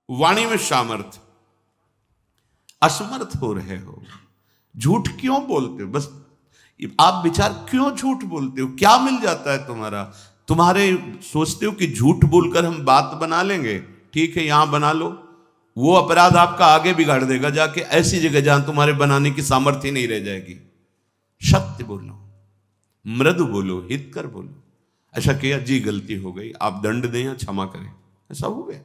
वाणी में सामर्थ्य, असमर्थ हो रहे हो। झूठ क्यों बोलते हो? बस आप विचार, क्यों झूठ बोलते हो? क्या मिल जाता है तुम्हारे सोचते हो कि झूठ बोलकर हम बात बना लेंगे, ठीक है यहां बना लो, वो अपराध आपका आगे बिगाड़ देगा जाके ऐसी जगह जहां तुम्हारे बनाने की सामर्थ्य नहीं रह जाएगी। सत्य बोलो, मृदु बोलो, हितकर बोलो। ऐसा किया, जी गलती हो गई, आप दंड दें या क्षमा करें, ऐसा हो गया,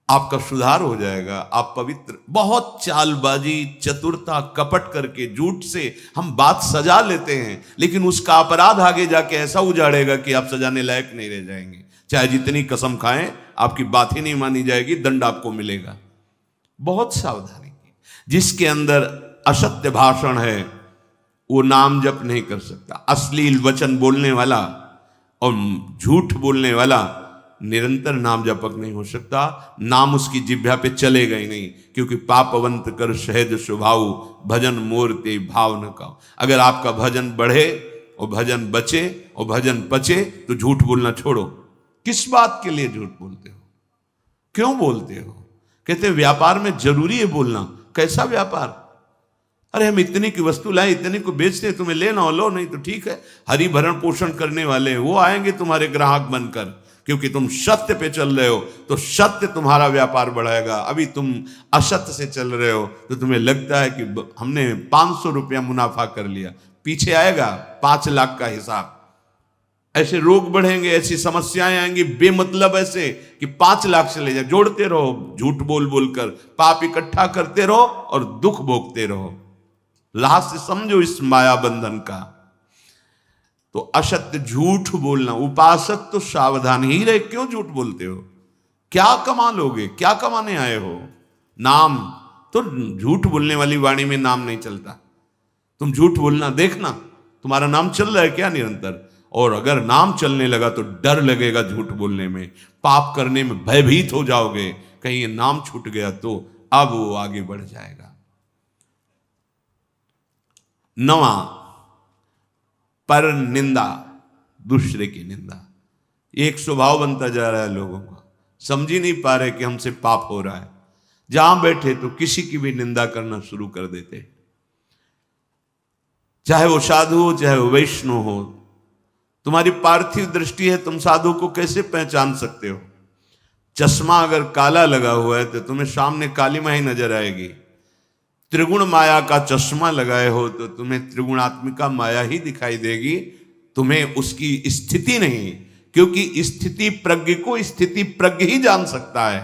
आपका सुधार हो जाएगा, आप पवित्र। बहुत चालबाजी, चतुरता, कपट करके, झूठ से हम बात सजा लेते हैं, लेकिन उसका अपराध आगे जाके ऐसा उजाड़ेगा कि आप सजाने लायक नहीं रह जाएंगे। चाहे जितनी कसम खाएं, आपकी बात ही नहीं मानी जाएगी, दंड आपको मिलेगा। बहुत सावधानी की। जिसके अंदर असत्य भाषण है वो नाम जप नहीं कर सकता। अश्लील वचन बोलने वाला और झूठ बोलने वाला निरंतर नाम जपक नहीं हो सकता। नाम उसकी जिह्वा पे चलेगा ही नहीं, क्योंकि पापवंत कर सहज स्वभाव, भजन मोर ते भाव न का। अगर आपका भजन बढ़े और भजन बचे और भजन पचे तो झूठ बोलना छोड़ो। किस बात के लिए झूठ बोलते हो? क्यों बोलते हो? कहते व्यापार में जरूरी है बोलना। कैसा व्यापार? अरे हम इतनी की वस्तु लाए, इतनी को बेचते, तुम्हें लेना हो लो, नहीं तो ठीक है। हरि भरण पोषण करने वाले वो आएंगे तुम्हारे ग्राहक बनकर, क्योंकि तुम सत्य पे चल रहे हो तो सत्य तुम्हारा व्यापार बढ़ाएगा। अभी तुम असत्य से चल रहे हो तो तुम्हें लगता है कि हमने 500 रुपया मुनाफा कर लिया, पीछे आएगा 5 लाख का हिसाब। ऐसे रोग बढ़ेंगे, ऐसी समस्याएं आएंगी बेमतलब, ऐसे कि 5 लाख से ले जाए। जोड़ते रहो, झूठ बोल बोलकर पाप इकट्ठा करते रहो और दुख भोगते रहो। लास्ट समझो इस माया बंधन का। तो असत्य झूठ बोलना, उपासक तो सावधान ही रहे। क्यों झूठ बोलते हो? क्या कमा लोगे? क्या कमाने आए हो? नाम तो, झूठ बोलने वाली वाणी में नाम नहीं चलता। तुम झूठ बोलना देखना, तुम्हारा नाम चल रहा है क्या निरंतर? और अगर नाम चलने लगा तो डर लगेगा झूठ बोलने में, पाप करने में भयभीत हो जाओगे, कहीं ये नाम छूट गया तो। अब वो आगे बढ़ जाएगा। 9, पर निंदा, दूसरे की निंदा। एक स्वभाव बनता जा रहा है लोगों का, समझ ही नहीं पा रहे कि हमसे पाप हो रहा है। जहां बैठे तो किसी की भी निंदा करना शुरू कर देते, चाहे वो साधु हो चाहे वो वैष्णव हो। तुम्हारी पार्थिव दृष्टि है, तुम साधु को कैसे पहचान सकते हो? चश्मा अगर काला लगा हुआ है तो तुम्हें सामने कालीमा ही नजर आएगी। त्रिगुण माया का चश्मा लगाए हो तो तुम्हें त्रिगुणात्मिका माया ही दिखाई देगी, तुम्हें उसकी स्थिति नहीं, क्योंकि स्थिति प्रज्ञ को स्थिति प्रज्ञ ही जान सकता है।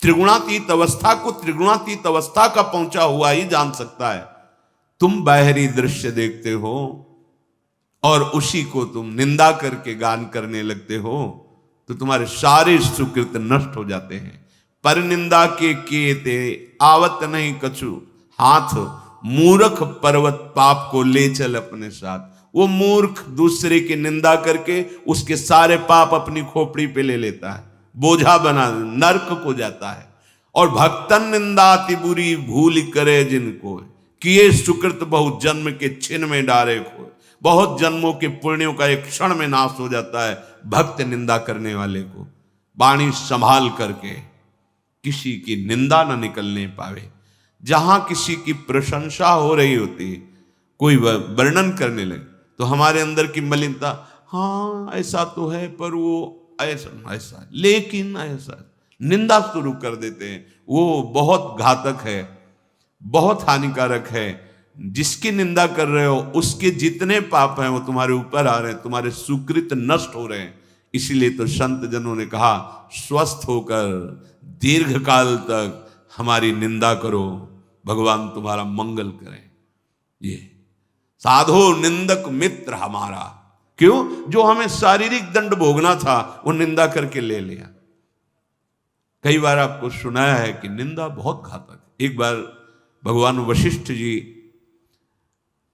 त्रिगुणातीत अवस्था को त्रिगुणातीत अवस्था का पहुंचा हुआ ही जान सकता है। तुम बाहरी दृश्य देखते हो और उसी को तुम निंदा करके गान करने लगते हो तो तुम्हारे सारे सुकृत नष्ट हो जाते हैं। पर निंदा के ते आवत नहीं कछु हाथ, मूर्ख पर्वत पाप को ले चल अपने साथ। वो मूर्ख दूसरे की निंदा करके उसके सारे पाप अपनी खोपड़ी पे ले लेता है, बोझा बना नरक को जाता है। और भक्तन निंदा अति बुरी भूल करे जिनको, किए सुकृत बहुत जन्म के छिन में डारे खोए। बहुत जन्मों के पुण्यों का एक क्षण में नाश हो जाता है भक्त निंदा करने वाले को। वाणी संभाल करके किसी की निंदा न निकलने पावे। जहां किसी की प्रशंसा हो रही होती है, कोई वर्णन करने लगे तो हमारे अंदर की मलिनता, हाँ ऐसा तो है पर वो ऐसा ऐसा, लेकिन ऐसा, निंदा शुरू कर देते हैं। वो बहुत घातक है, बहुत हानिकारक है। जिसकी निंदा कर रहे हो उसके जितने पाप हैं वो तुम्हारे ऊपर आ रहे हैं, तुम्हारे सुकृत नष्ट हो रहे हैं। इसीलिए तो संत जनों ने कहा, स्वस्थ होकर दीर्घ काल तक हमारी निंदा करो, भगवान तुम्हारा मंगल करें। ये साधो निंदक मित्र हमारा। क्यों? जो हमें शारीरिक दंड भोगना था वो निंदा करके ले लिया। कई बार आपको सुनाया है कि निंदा बहुत घातक है। एक बार भगवान वशिष्ठ जी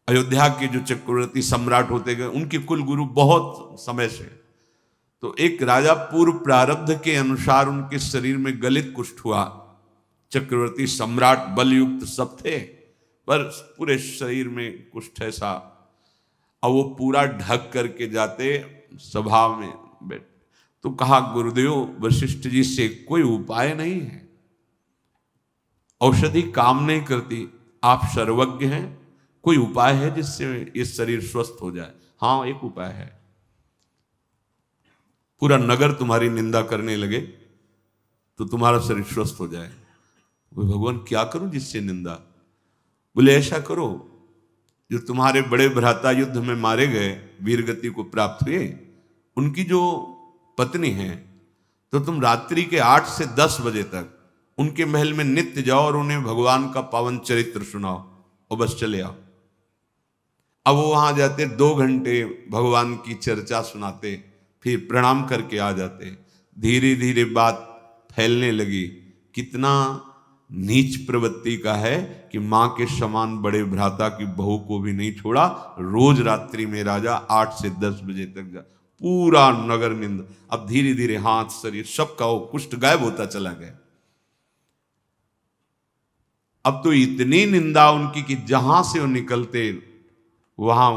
अयोध्या के जो चक्रवर्ती सम्राट होते गए, उनके कुल गुरु बहुत समय से, तो एक राजा पूर्व प्रारब्ध के अनुसार उनके शरीर में गलित कुष्ठ हुआ। चक्रवर्ती सम्राट बलयुक्त सब थे पर पूरे शरीर में कुष्ठ ऐसा, और वो पूरा ढक करके जाते सभा में बैठ, तो कहा गुरुदेव वशिष्ठ जी से कोई उपाय नहीं है, औषधि काम नहीं करती, आप सर्वज्ञ हैं, कोई उपाय है जिससे ये शरीर स्वस्थ हो जाए? हाँ एक उपाय है, पूरा नगर तुम्हारी निंदा करने लगे तो तुम्हारा शरीर स्वस्थ हो जाए। बोले भगवान क्या करूं जिससे निंदा? बोले ऐसा करो, जो तुम्हारे बड़े भ्राता युद्ध में मारे गए, वीरगति को प्राप्त हुए, उनकी जो पत्नी है, तो तुम रात्रि के 8 से 10 बजे तक उनके महल में नित्य जाओ और उन्हें भगवान का पावन चरित्र सुनाओ और बस चले आओ। अब वो वहां जाते, 2 घंटे भगवान की चर्चा सुनाते, फिर प्रणाम करके आ जाते। धीरे धीरे बात फैलने लगी, कितना नीच प्रवृत्ति का है कि मां के समान बड़े भ्राता की बहू को भी नहीं छोड़ा, रोज रात्रि में राजा 8 से 10 बजे तक जा, पूरा नगर निंदा। अब धीरे धीरे हाथ शरीर सबका वो कुष्ठ गायब होता चला गया। अब तो इतनी निंदा उनकी कि जहां से वो निकलते वहां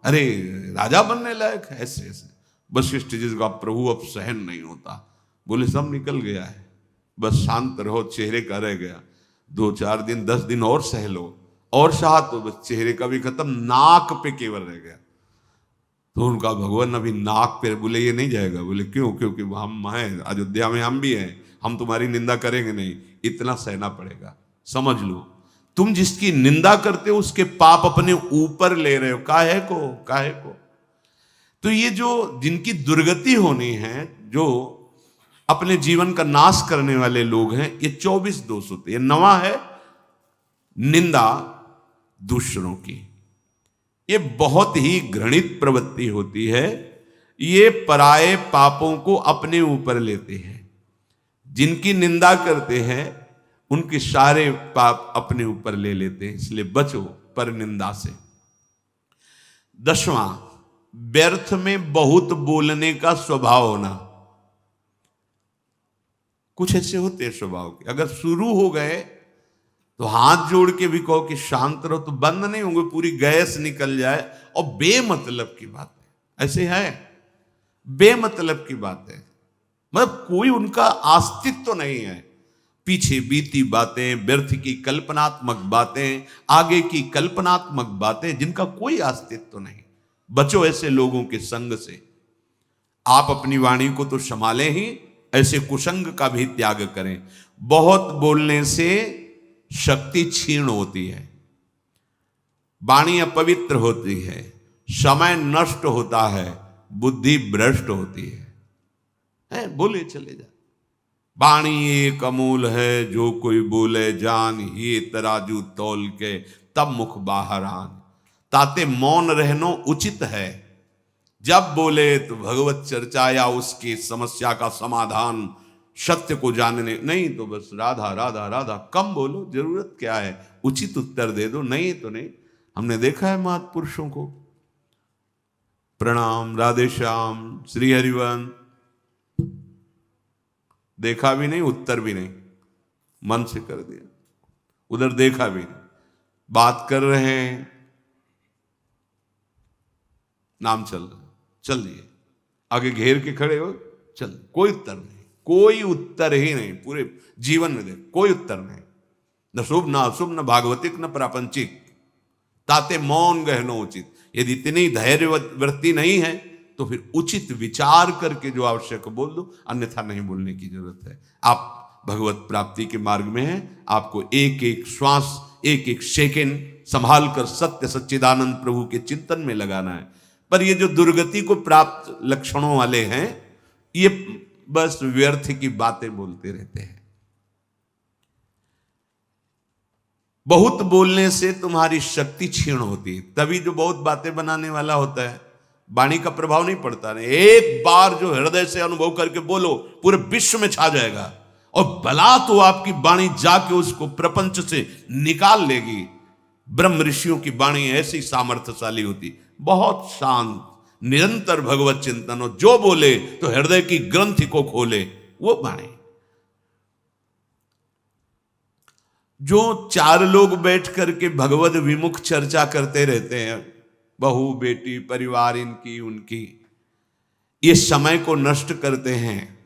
अरे राजा बनने लायक है, ऐसे ऐसे। वशिष्ठ जी का प्रभु अब सहन नहीं होता, बोले सब निकल गया है, बस शांत रहो, चेहरे का रह गया, 2-4 दिन 10 दिन और सह लो, और सहा तो बस चेहरे का भी खत्म, नाक पे केवल रह गया। तो उनका भगवान अभी नाक पे, बोले ये नहीं जाएगा। बोले क्यों? क्योंकि हम हैं अयोध्या में, हम भी हैं, हम तुम्हारी निंदा करेंगे नहीं, इतना सहना पड़ेगा। समझ लो तुम जिसकी निंदा करते हो उसके पाप अपने ऊपर ले रहे हो, काहे को। तो ये जो जिनकी दुर्गति होनी है, जो अपने जीवन का नाश करने वाले लोग हैं, ये 24 दोष होते हैं। 9वां है निंदा दूसरों की। ये बहुत ही घृणित प्रवृत्ति होती है, ये पराये पापों को अपने ऊपर लेते हैं। जिनकी निंदा करते हैं उनके सारे पाप अपने ऊपर ले लेते हैं, इसलिए बचो पर निंदा से। 10वां व्यर्थ में बहुत बोलने का स्वभाव होना। कुछ ऐसे होते हैं स्वभाव के, अगर शुरू हो गए तो हाथ जोड़ के भी कहो कि शांत रहो तो बंद नहीं होंगे, पूरी गैस निकल जाए। और बेमतलब की बात है, ऐसे है बेमतलब की बात है, मतलब कोई उनका अस्तित्व तो नहीं है। पीछे बीती बातें, व्यर्थ की कल्पनात्मक बातें, आगे की कल्पनात्मक बातें, जिनका कोई अस्तित्व नहीं। बचो ऐसे लोगों के संग से। आप अपनी वाणी को तो संभालें ही, ऐसे कुसंग का भी त्याग करें। बहुत बोलने से शक्ति क्षीण होती है, वाणी अपवित्र होती है, समय नष्ट होता है, बुद्धि भ्रष्ट होती है। बोले चले जा। वाणी एक अमूल है, जो कोई बोले जान, ये तराजू तौल के तब मुख बाहर आन। ताते मौन रहनो उचित है, जब बोले तो भगवत चर्चा या उसकी समस्या का समाधान, सत्य को जानने, नहीं तो बस राधा राधा राधा, कम बोलो, जरूरत क्या है, उचित उत्तर दे दो, नहीं तो नहीं। हमने देखा है महापुरुषों को। प्रणाम, राधे श्याम, श्री हरिवंश, देखा भी नहीं, उत्तर भी नहीं, मन से कर दिया, उधर देखा भी नहीं, बात कर रहे हैं, नाम चल रहा, चल दिए, आगे घेर के खड़े हो, चल, कोई उत्तर नहीं, कोई उत्तर ही नहीं। पूरे जीवन में देख कोई उत्तर नहीं, न शुभ न अशुभ, न भागवतिक न प्रापंचिक। ताते मौन गहनो उचित। यदि इतनी धैर्य वृत्ति नहीं है तो फिर उचित विचार करके जो आवश्यक बोल दो, अन्यथा नहीं बोलने की जरूरत है। आप भगवत प्राप्ति के मार्ग में हैं, आपको एक एक श्वास, एक एक सेकंड संभाल कर सत्य सच्चिदानंद प्रभु के चिंतन में लगाना है। पर ये जो दुर्गति को प्राप्त लक्षणों वाले हैं, ये बस व्यर्थ की बातें बोलते रहते हैं। बहुत बोलने से तुम्हारी शक्ति क्षीण होती है। तभी जो बहुत बातें बनाने वाला होता है, वाणी का प्रभाव नहीं पड़ता। नहीं, एक बार जो हृदय से अनुभव करके बोलो, पूरे विश्व में छा जाएगा। और भला तो आपकी वाणी जाके उसको प्रपंच से निकाल लेगी। ब्रह्म ऋषियों की वाणी ऐसी सामर्थ्यशाली होती, बहुत शांत, निरंतर भगवत चिंतन हो, जो बोले तो हृदय की ग्रंथि को खोले, वो वाणी। जो 4 लोग बैठ करके भगवत विमुख चर्चा करते रहते हैं, बहू बेटी परिवार इनकी उनकी, ये समय को नष्ट करते हैं,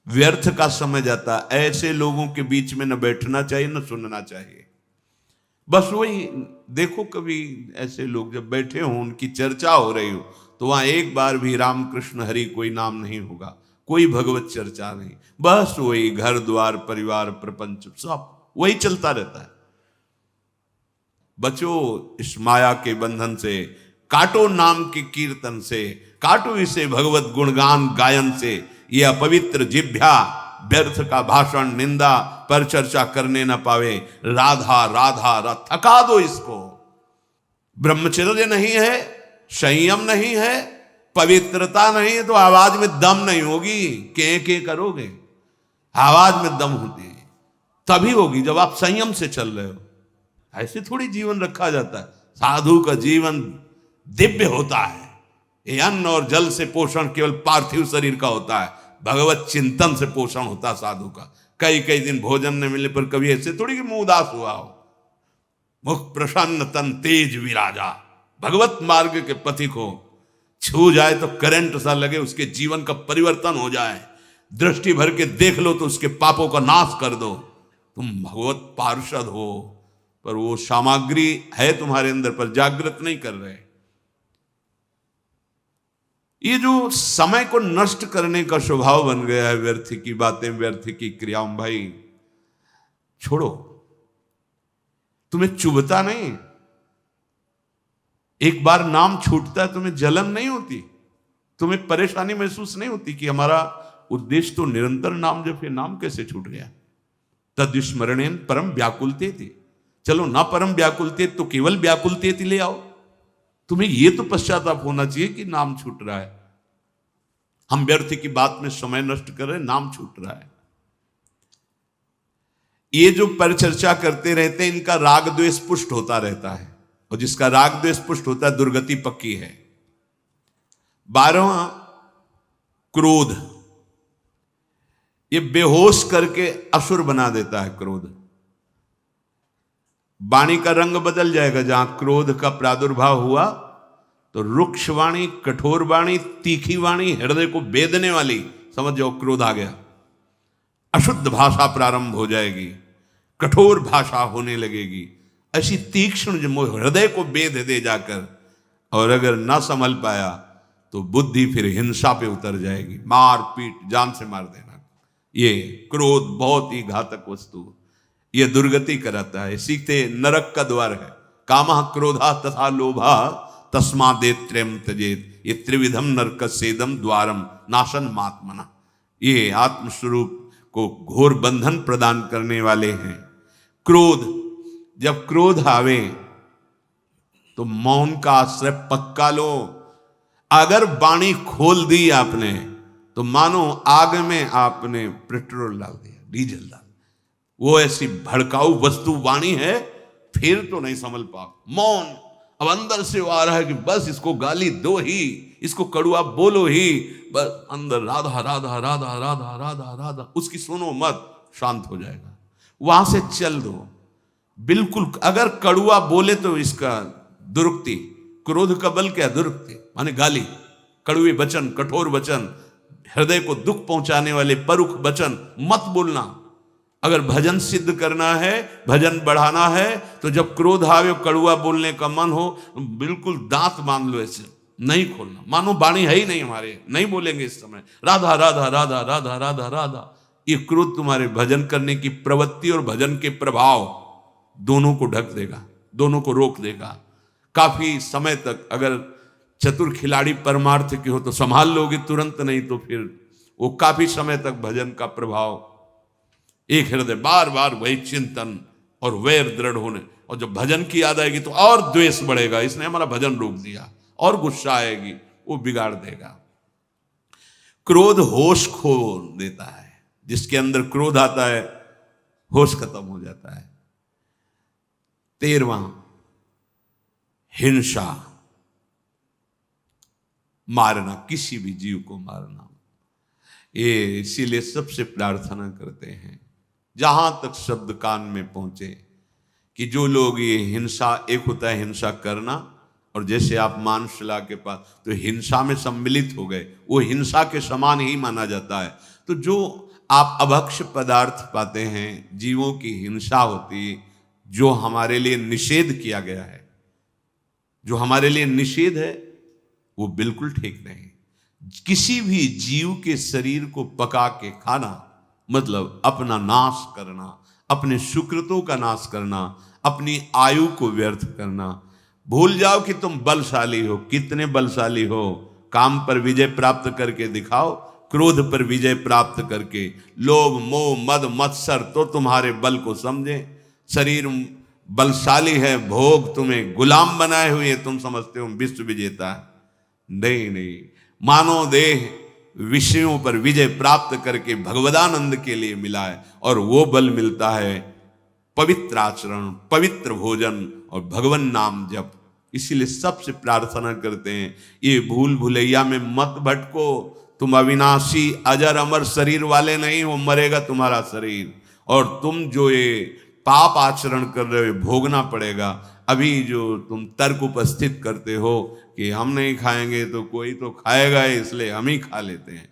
व्यर्थ का समय जाता। ऐसे लोगों के बीच में न बैठना चाहिए न सुनना चाहिए। बस वही देखो, कभी ऐसे लोग जब बैठे हों, उनकी चर्चा हो रही हो, तो वहां एक बार भी राम कृष्ण हरि कोई नाम नहीं होगा, कोई भगवत चर्चा नहीं, बस वही घर द्वार परिवार प्रपंच सब वही चलता रहता है। बचो इस माया के बंधन से, काटो नाम के कीर्तन से, काटो इसे भगवत गुणगान गायन से। ये अपवित्र जिह्वा व्यर्थ का भाषण निंदा पर चर्चा करने न पावे। राधा राधा रा, थका दो इसको। ब्रह्मचर्य नहीं है, संयम नहीं है, पवित्रता नहीं है, तो आवाज में दम नहीं होगी। के करोगे, आवाज में दम होती है तभी होगी जब आप संयम से चल रहे हो। ऐसे थोड़ी जीवन रखा जाता है। साधु का जीवन दिव्य होता है। ये अन्न और जल से पोषण केवल पार्थिव शरीर का होता है, भगवत चिंतन से पोषण होता है साधु का। कई कई दिन भोजन न मिलने पर कभी ऐसे थोड़ी कि मुंह उदास हुआ हो। मुख प्रसन्न तन तेज विराजा। भगवत मार्ग के पथिक हो, छू जाए तो करंट सा लगे, उसके जीवन का परिवर्तन हो जाए। दृष्टि भर के देख लो तो उसके पापों का नाश कर दो। तुम भगवत पार्षद हो, पर वो सामग्री है तुम्हारे अंदर पर जागृत नहीं कर रहे। ये जो समय को नष्ट करने का स्वभाव बन गया है, व्यर्थ की बातें, व्यर्थ की क्रियाओं, भाई छोड़ो। तुम्हें चुभता नहीं? एक बार नाम छूटता है, तुम्हें जलन नहीं होती? तुम्हें परेशानी महसूस नहीं होती कि हमारा उद्देश्य तो निरंतर नाम जप है, नाम कैसे छूट गया? तद्विस्मरणेन परम व्याकुलते थी। चलो ना परम व्याकुलते तो केवल व्याकुलते थी ले आओ। तुम्हें यह तो पश्चाताप होना चाहिए कि नाम छूट रहा है, हम व्यर्थ की बात में समय नष्ट कर रहे हैं, नाम छूट रहा है। ये जो परिचर्चा करते रहते हैं, इनका राग द्वेष पुष्ट होता रहता है, और जिसका राग द्वेष पुष्ट होता है दुर्गति पक्की है। 12वां क्रोध, ये बेहोश करके असुर बना देता है। क्रोध वाणी का रंग बदल जाएगा। जहां क्रोध का प्रादुर्भाव हुआ तो रुक्ष वाणी, कठोर वाणी, तीखी वाणी, हृदय को बेदने वाली, समझ जाओ क्रोध आ गया। अशुद्ध भाषा प्रारंभ हो जाएगी, कठोर भाषा होने लगेगी, ऐसी तीक्ष्ण जो हृदय को बेद दे जाकर। और अगर ना संभल पाया तो बुद्धि फिर हिंसा पे उतर जाएगी, मार पीट, जान से मार देना। ये क्रोध बहुत ही घातक वस्तु, ये दुर्गति कराता है, सीखते नरक का द्वार है। कामः क्रोधा तथा लोभा तस्मादेत्रयम् त्यजेत, ये त्रिविधम नरक सेदम द्वारम नाशन मात्मना। ये आत्मस्वरूप को घोर बंधन प्रदान करने वाले हैं। क्रोध, जब क्रोध आवे तो मौन का आश्रय पक्का लो। अगर वाणी खोल दी आपने तो मानो आग में आपने पेट्रोल डाल दिया, डीजल डाल। वो ऐसी भड़काऊ वस्तु वाणी है, फिर तो नहीं संभल पाओ। मौन, अब अंदर से वो आ रहा है कि बस इसको गाली दो ही, इसको कड़ुआ बोलो ही, बस अंदर राधा राधा राधा राधा राधा राधा, उसकी सुनो मत, शांत हो जाएगा। वहां से चल दो बिल्कुल। अगर कड़ुआ बोले तो इसका दुरुक्ति, क्रोध का बल क्या? दुरुक्ति माने गाली, कड़ुए वचन, कठोर वचन, हृदय को दुख पहुंचाने वाले परुख वचन मत बोलना। अगर भजन सिद्ध करना है, भजन बढ़ाना है, तो जब क्रोध आवे, कड़ुआ बोलने का मन हो, बिल्कुल दांत बांध लो, ऐसे नहीं खोलना, मानो वाणी है ही नहीं हमारे, नहीं बोलेंगे इस समय राधा राधा राधा राधा राधा राधा। ये क्रोध तुम्हारे भजन करने की प्रवृत्ति और भजन के प्रभाव दोनों को ढक देगा, दोनों को रोक देगा। काफी समय तक अगर चतुर खिलाड़ी परमार्थ के हो तो संभाल लोगे तुरंत, नहीं तो फिर वो काफी समय तक भजन का प्रभाव, एक हृदय बार बार वही चिंतन और वैर दृढ़ होने। और जब भजन की याद आएगी तो और द्वेष बढ़ेगा, इसने हमारा भजन रोक दिया, और गुस्सा आएगी, वो बिगाड़ देगा। क्रोध होश खो देता है, जिसके अंदर क्रोध आता है होश खत्म हो जाता है। 13वां हिंसा, मारना, किसी भी जीव को मारना। ये इसीलिए सबसे प्रार्थना करते हैं, जहां तक शब्द कान में पहुंचे, कि जो लोग ये हिंसा, एक होता है हिंसा करना और जैसे आप मांसशिला के पास तो हिंसा में सम्मिलित हो गए, वो हिंसा के समान ही माना जाता है। तो जो आप अभक्ष्य पदार्थ पाते हैं, जीवों की हिंसा होती, जो हमारे लिए निषेध किया गया है, जो हमारे लिए निषेध है, वो बिल्कुल ठीक नहीं। किसी भी जीव के शरीर को पका के खाना मतलब अपना नाश करना, अपने सुकृतों का नाश करना, अपनी आयु को व्यर्थ करना। भूल जाओ कि तुम बलशाली हो, कितने बलशाली हो, काम पर विजय प्राप्त करके दिखाओ, क्रोध पर विजय प्राप्त करके। लोभ मोह मद मत्सर तो तुम्हारे बल को समझे। शरीर बलशाली है, भोग तुम्हें गुलाम बनाए हुए, तुम समझते हो विश्व विजेता है। नहीं नहीं, मानो देह विषयों पर विजय प्राप्त करके भगवदानंद के लिए मिला है, और वो बल मिलता है पवित्र आचरण, पवित्र भोजन और भगवान नाम जप। इसीलिए सबसे प्रार्थना करते हैं, ये भूल भुलैया में मत भटको। तुम अविनाशी अजर अमर शरीर वाले नहीं हो, मरेगा तुम्हारा शरीर, और तुम जो ये पाप आचरण कर रहे हो भोगना पड़ेगा। अभी जो तुम तर्क उपस्थित करते हो कि हम नहीं खाएंगे तो कोई तो खाएगा, इसलिए हम ही खा लेते हैं,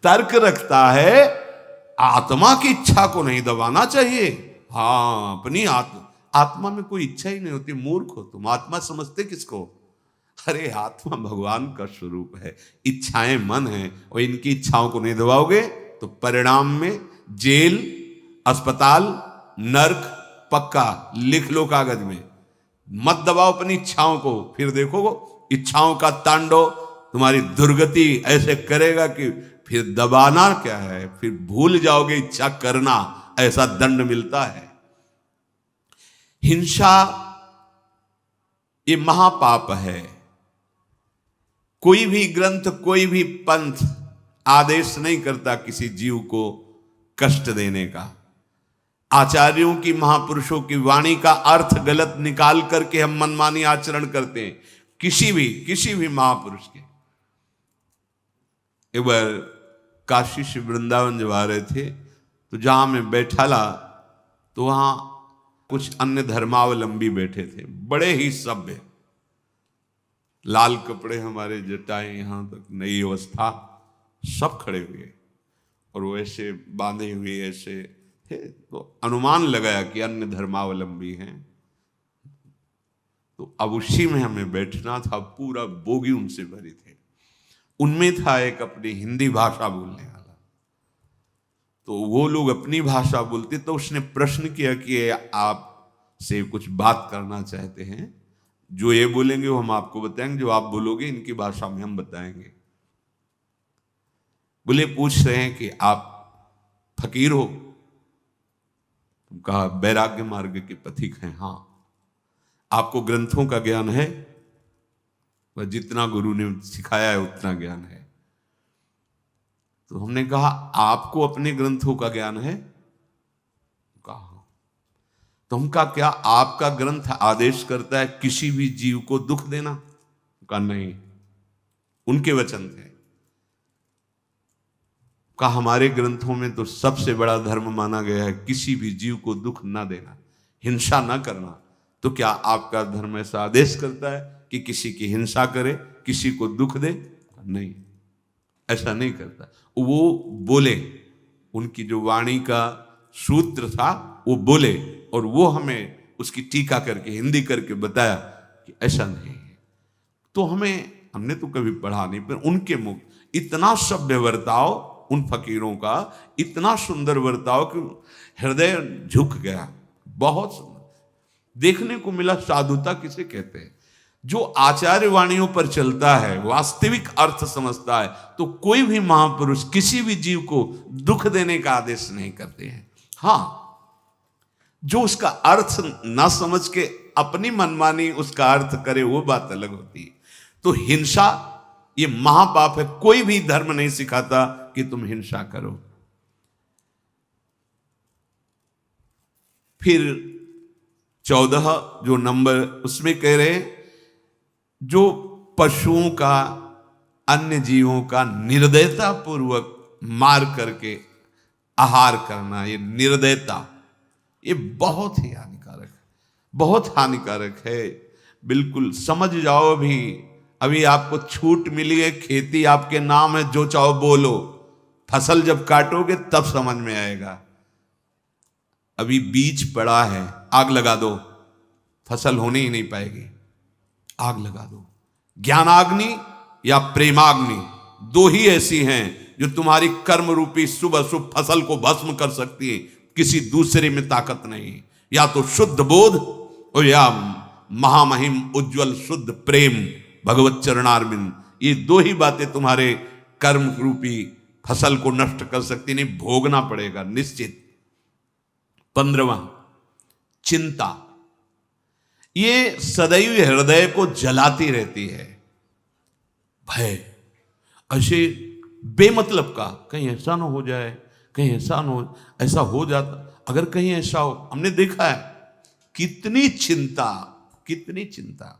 तर्क रखता है आत्मा की इच्छा को नहीं दबाना चाहिए। हाँ, अपनी आत्मा में कोई इच्छा ही नहीं होती, मूर्ख हो तुम। आत्मा समझते किसको? अरे आत्मा भगवान का स्वरूप है, इच्छाएं मन है, और इनकी इच्छाओं को नहीं दबाओगे तो परिणाम में जेल, अस्पताल, नर्क पक्का। लिख लो कागज में, मत दबाओ अपनी इच्छाओं को, फिर देखो इच्छाओं का तांडव तुम्हारी दुर्गति ऐसे करेगा कि फिर दबाना क्या है, फिर भूल जाओगे इच्छा करना, ऐसा दंड मिलता है। हिंसा ये महापाप है। कोई भी ग्रंथ, कोई भी पंथ आदेश नहीं करता किसी जीव को कष्ट देने का। आचार्यों की, महापुरुषों की वाणी का अर्थ गलत निकाल करके हम मनमानी आचरण करते हैं, किसी भी महापुरुष के। एक बार काशी से वृंदावन जब आ रहे थे, तो जहां मैं बैठा ला तो वहां कुछ अन्य धर्मावलंबी बैठे थे, बड़े ही सभ्य, लाल कपड़े हमारे, जटाएं यहां तक, नई अवस्था, सब खड़े हुए और वो ऐसे बांधे हुए ऐसे थे। तो अनुमान लगाया कि अन्य धर्मावलंबी हैं। तो अब उसी में हमें बैठना था, पूरा बोगी उनसे भरी थे। उनमें था एक अपनी हिंदी भाषा बोलने वाला, तो वो लोग अपनी भाषा बोलते, तो उसने प्रश्न किया कि आप से कुछ बात करना चाहते हैं, जो ये बोलेंगे वो हम आपको बताएंगे, जो आप बोलोगे इनकी भाषा में हम बताएंगे। बोले, पूछ रहे हैं कि आप फकीर हो? तुम कहा वैराग्य मार्ग के पथिक हैं। हाँ। आपको ग्रंथों का ज्ञान है? वह जितना गुरु ने सिखाया है उतना ज्ञान है। तो हमने कहा आपको अपने ग्रंथों का ज्ञान है? कहा। तो हम कहा क्या आपका ग्रंथ आदेश करता है किसी भी जीव को दुख देना? कहा नहीं, उनके वचन थे। कहा हमारे ग्रंथों में तो सबसे बड़ा धर्म माना गया है किसी भी जीव को दुख ना देना, हिंसा ना करना। तो क्या आपका धर्म ऐसा आदेश करता है कि किसी की हिंसा करे, किसी को दुख दे? नहीं, ऐसा नहीं करता। वो बोले, उनकी जो वाणी का सूत्र था वो बोले, और वो हमें उसकी टीका करके हिंदी करके बताया कि ऐसा नहीं है। तो हमने तो कभी पढ़ा नहीं, पर उनके मुख इतना सभ्य वर्ताव, उन फकीरों का इतना सुंदर वर्ताव कि हृदय झुक गया। बहुत सुंदर देखने को मिला। साधुता किसे कहते हैं? जो आचार्य वाणियों पर चलता है, वास्तविक अर्थ समझता है, तो कोई भी महापुरुष किसी भी जीव को दुख देने का आदेश नहीं करते हैं। हाँ, जो उसका अर्थ ना समझ के अपनी मनमानी उसका अर्थ करे, वो बात अलग होती है। तो हिंसा ये महापाप है। कोई भी धर्म नहीं सिखाता कि तुम हिंसा करो। फिर 14 जो नंबर उसमें कह रहे हैं, जो पशुओं का, अन्य जीवों का निर्दयता पूर्वक मार करके आहार करना, ये निर्दयता, ये बहुत ही हानिकारक है, बहुत हानिकारक है। बिल्कुल समझ जाओ। अभी आपको छूट मिली है, खेती आपके नाम है, जो चाहो बोलो। फसल जब काटोगे तब समझ में आएगा। अभी बीज पड़ा है, आग लगा दो, फसल होने ही नहीं पाएगी। आग लगा दो। ज्ञानाग्नि या प्रेमाग्नि, दो ही ऐसी हैं जो तुम्हारी कर्म रूपी शुभ अशुभ फसल को भस्म कर सकती है। किसी दूसरे में ताकत नहीं। या तो शुद्ध बोध और या महामहिम उज्जवल शुद्ध प्रेम भगवत चरणारविंद। ये दो ही बातें तुम्हारे कर्म रूपी फसल को नष्ट कर सकती नहीं। भोगना पड़ेगा निश्चित। 15वां, चिंता। ये सदैव हृदय को जलाती रहती है। भय, ऐसे बेमतलब का, कहीं ऐसा ना हो जाए, कहीं ऐसा ना हो, ऐसा हो जाता, अगर कहीं ऐसा हो। हमने देखा है कितनी चिंता, कितनी चिंता।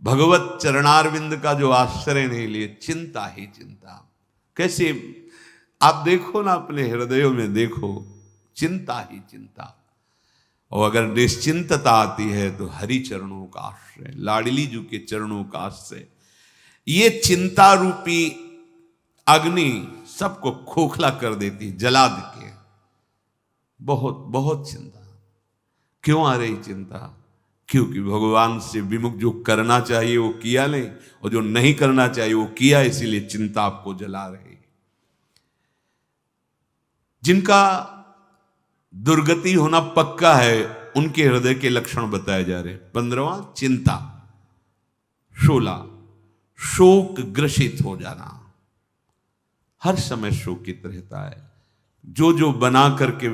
भगवत चरणारविंद का जो आश्रय नहीं लिए, चिंता ही चिंता। कैसे आप देखो ना, अपने हृदयों में देखो, चिंता ही चिंता। और अगर निश्चिंतता आती है तो हरि चरणों का आश्रय, लाडली जी के चरणों का आश्रय। ये चिंता रूपी अग्नि सबको खोखला कर देती, जला देती है। बहुत बहुत चिंता। क्यों आ रही चिंता? क्योंकि भगवान से विमुख जो करना चाहिए वो किया नहीं, और जो नहीं करना चाहिए वो किया, इसीलिए चिंता आपको जला रही। जिनका दुर्गति होना पक्का है, उनके हृदय के लक्षण बताए जा रहे। 15वां, चिंता। 16, शोक ग्रसित हो जाना। हर समय शोकित रहता है। जो जो बना करके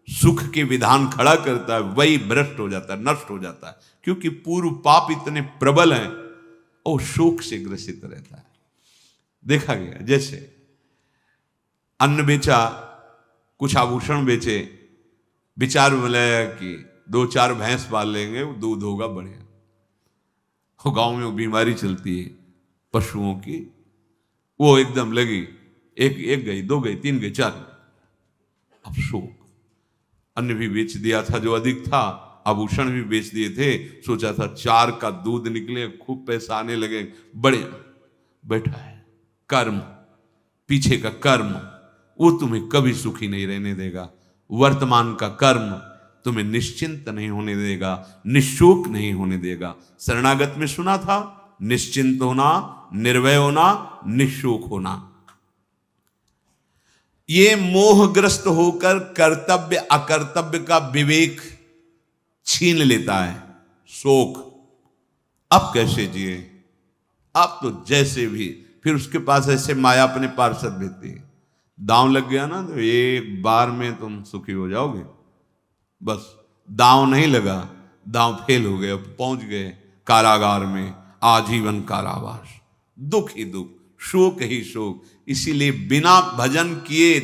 सुख के विधान खड़ा करता है वही भ्रष्ट हो जाता है, नष्ट हो जाता है। क्योंकि पूर्व पाप इतने प्रबल हैं और शोक से ग्रसित रहता है। देखा गया, जैसे अन्न बेचा, कुछ आभूषण बेचे, विचार मिलाया कि 2-4 भैंस पाल लेंगे, दूध होगा बढ़िया। वो गांव में वो बीमारी चलती है पशुओं की, वो एकदम लगी, एक गई, 2 गई, 3 गई, 4। अब शोक। अन्न भी बेच दिया था जो अधिक था, आभूषण भी बेच दिए थे, सोचा था 4 का दूध निकले, खूब पैसा आने लगे, बड़े बैठा है। कर्म, पीछे का कर्म, वो तुम्हें कभी सुखी नहीं रहने देगा। वर्तमान का कर्म तुम्हें निश्चिंत नहीं होने देगा, निशोक नहीं होने देगा। शरणागत में सुना था, निश्चिंत होना, निर्भय होना, निशोक होना। ये मोहग्रस्त होकर कर्तव्य अकर्तव्य का विवेक छीन लेता है शोक। अब कैसे जिए? अब तो जैसे भी, फिर उसके पास ऐसे माया अपने पार्षद भेजती है। दांव लग गया ना तो एक बार में तुम सुखी हो जाओगे। बस दांव नहीं लगा, दांव फेल हो गए, पहुंच गए कारागार में, आजीवन कारावास। दुख ही दुख, शोक ही शोक। इसीलिए बिना भजन किए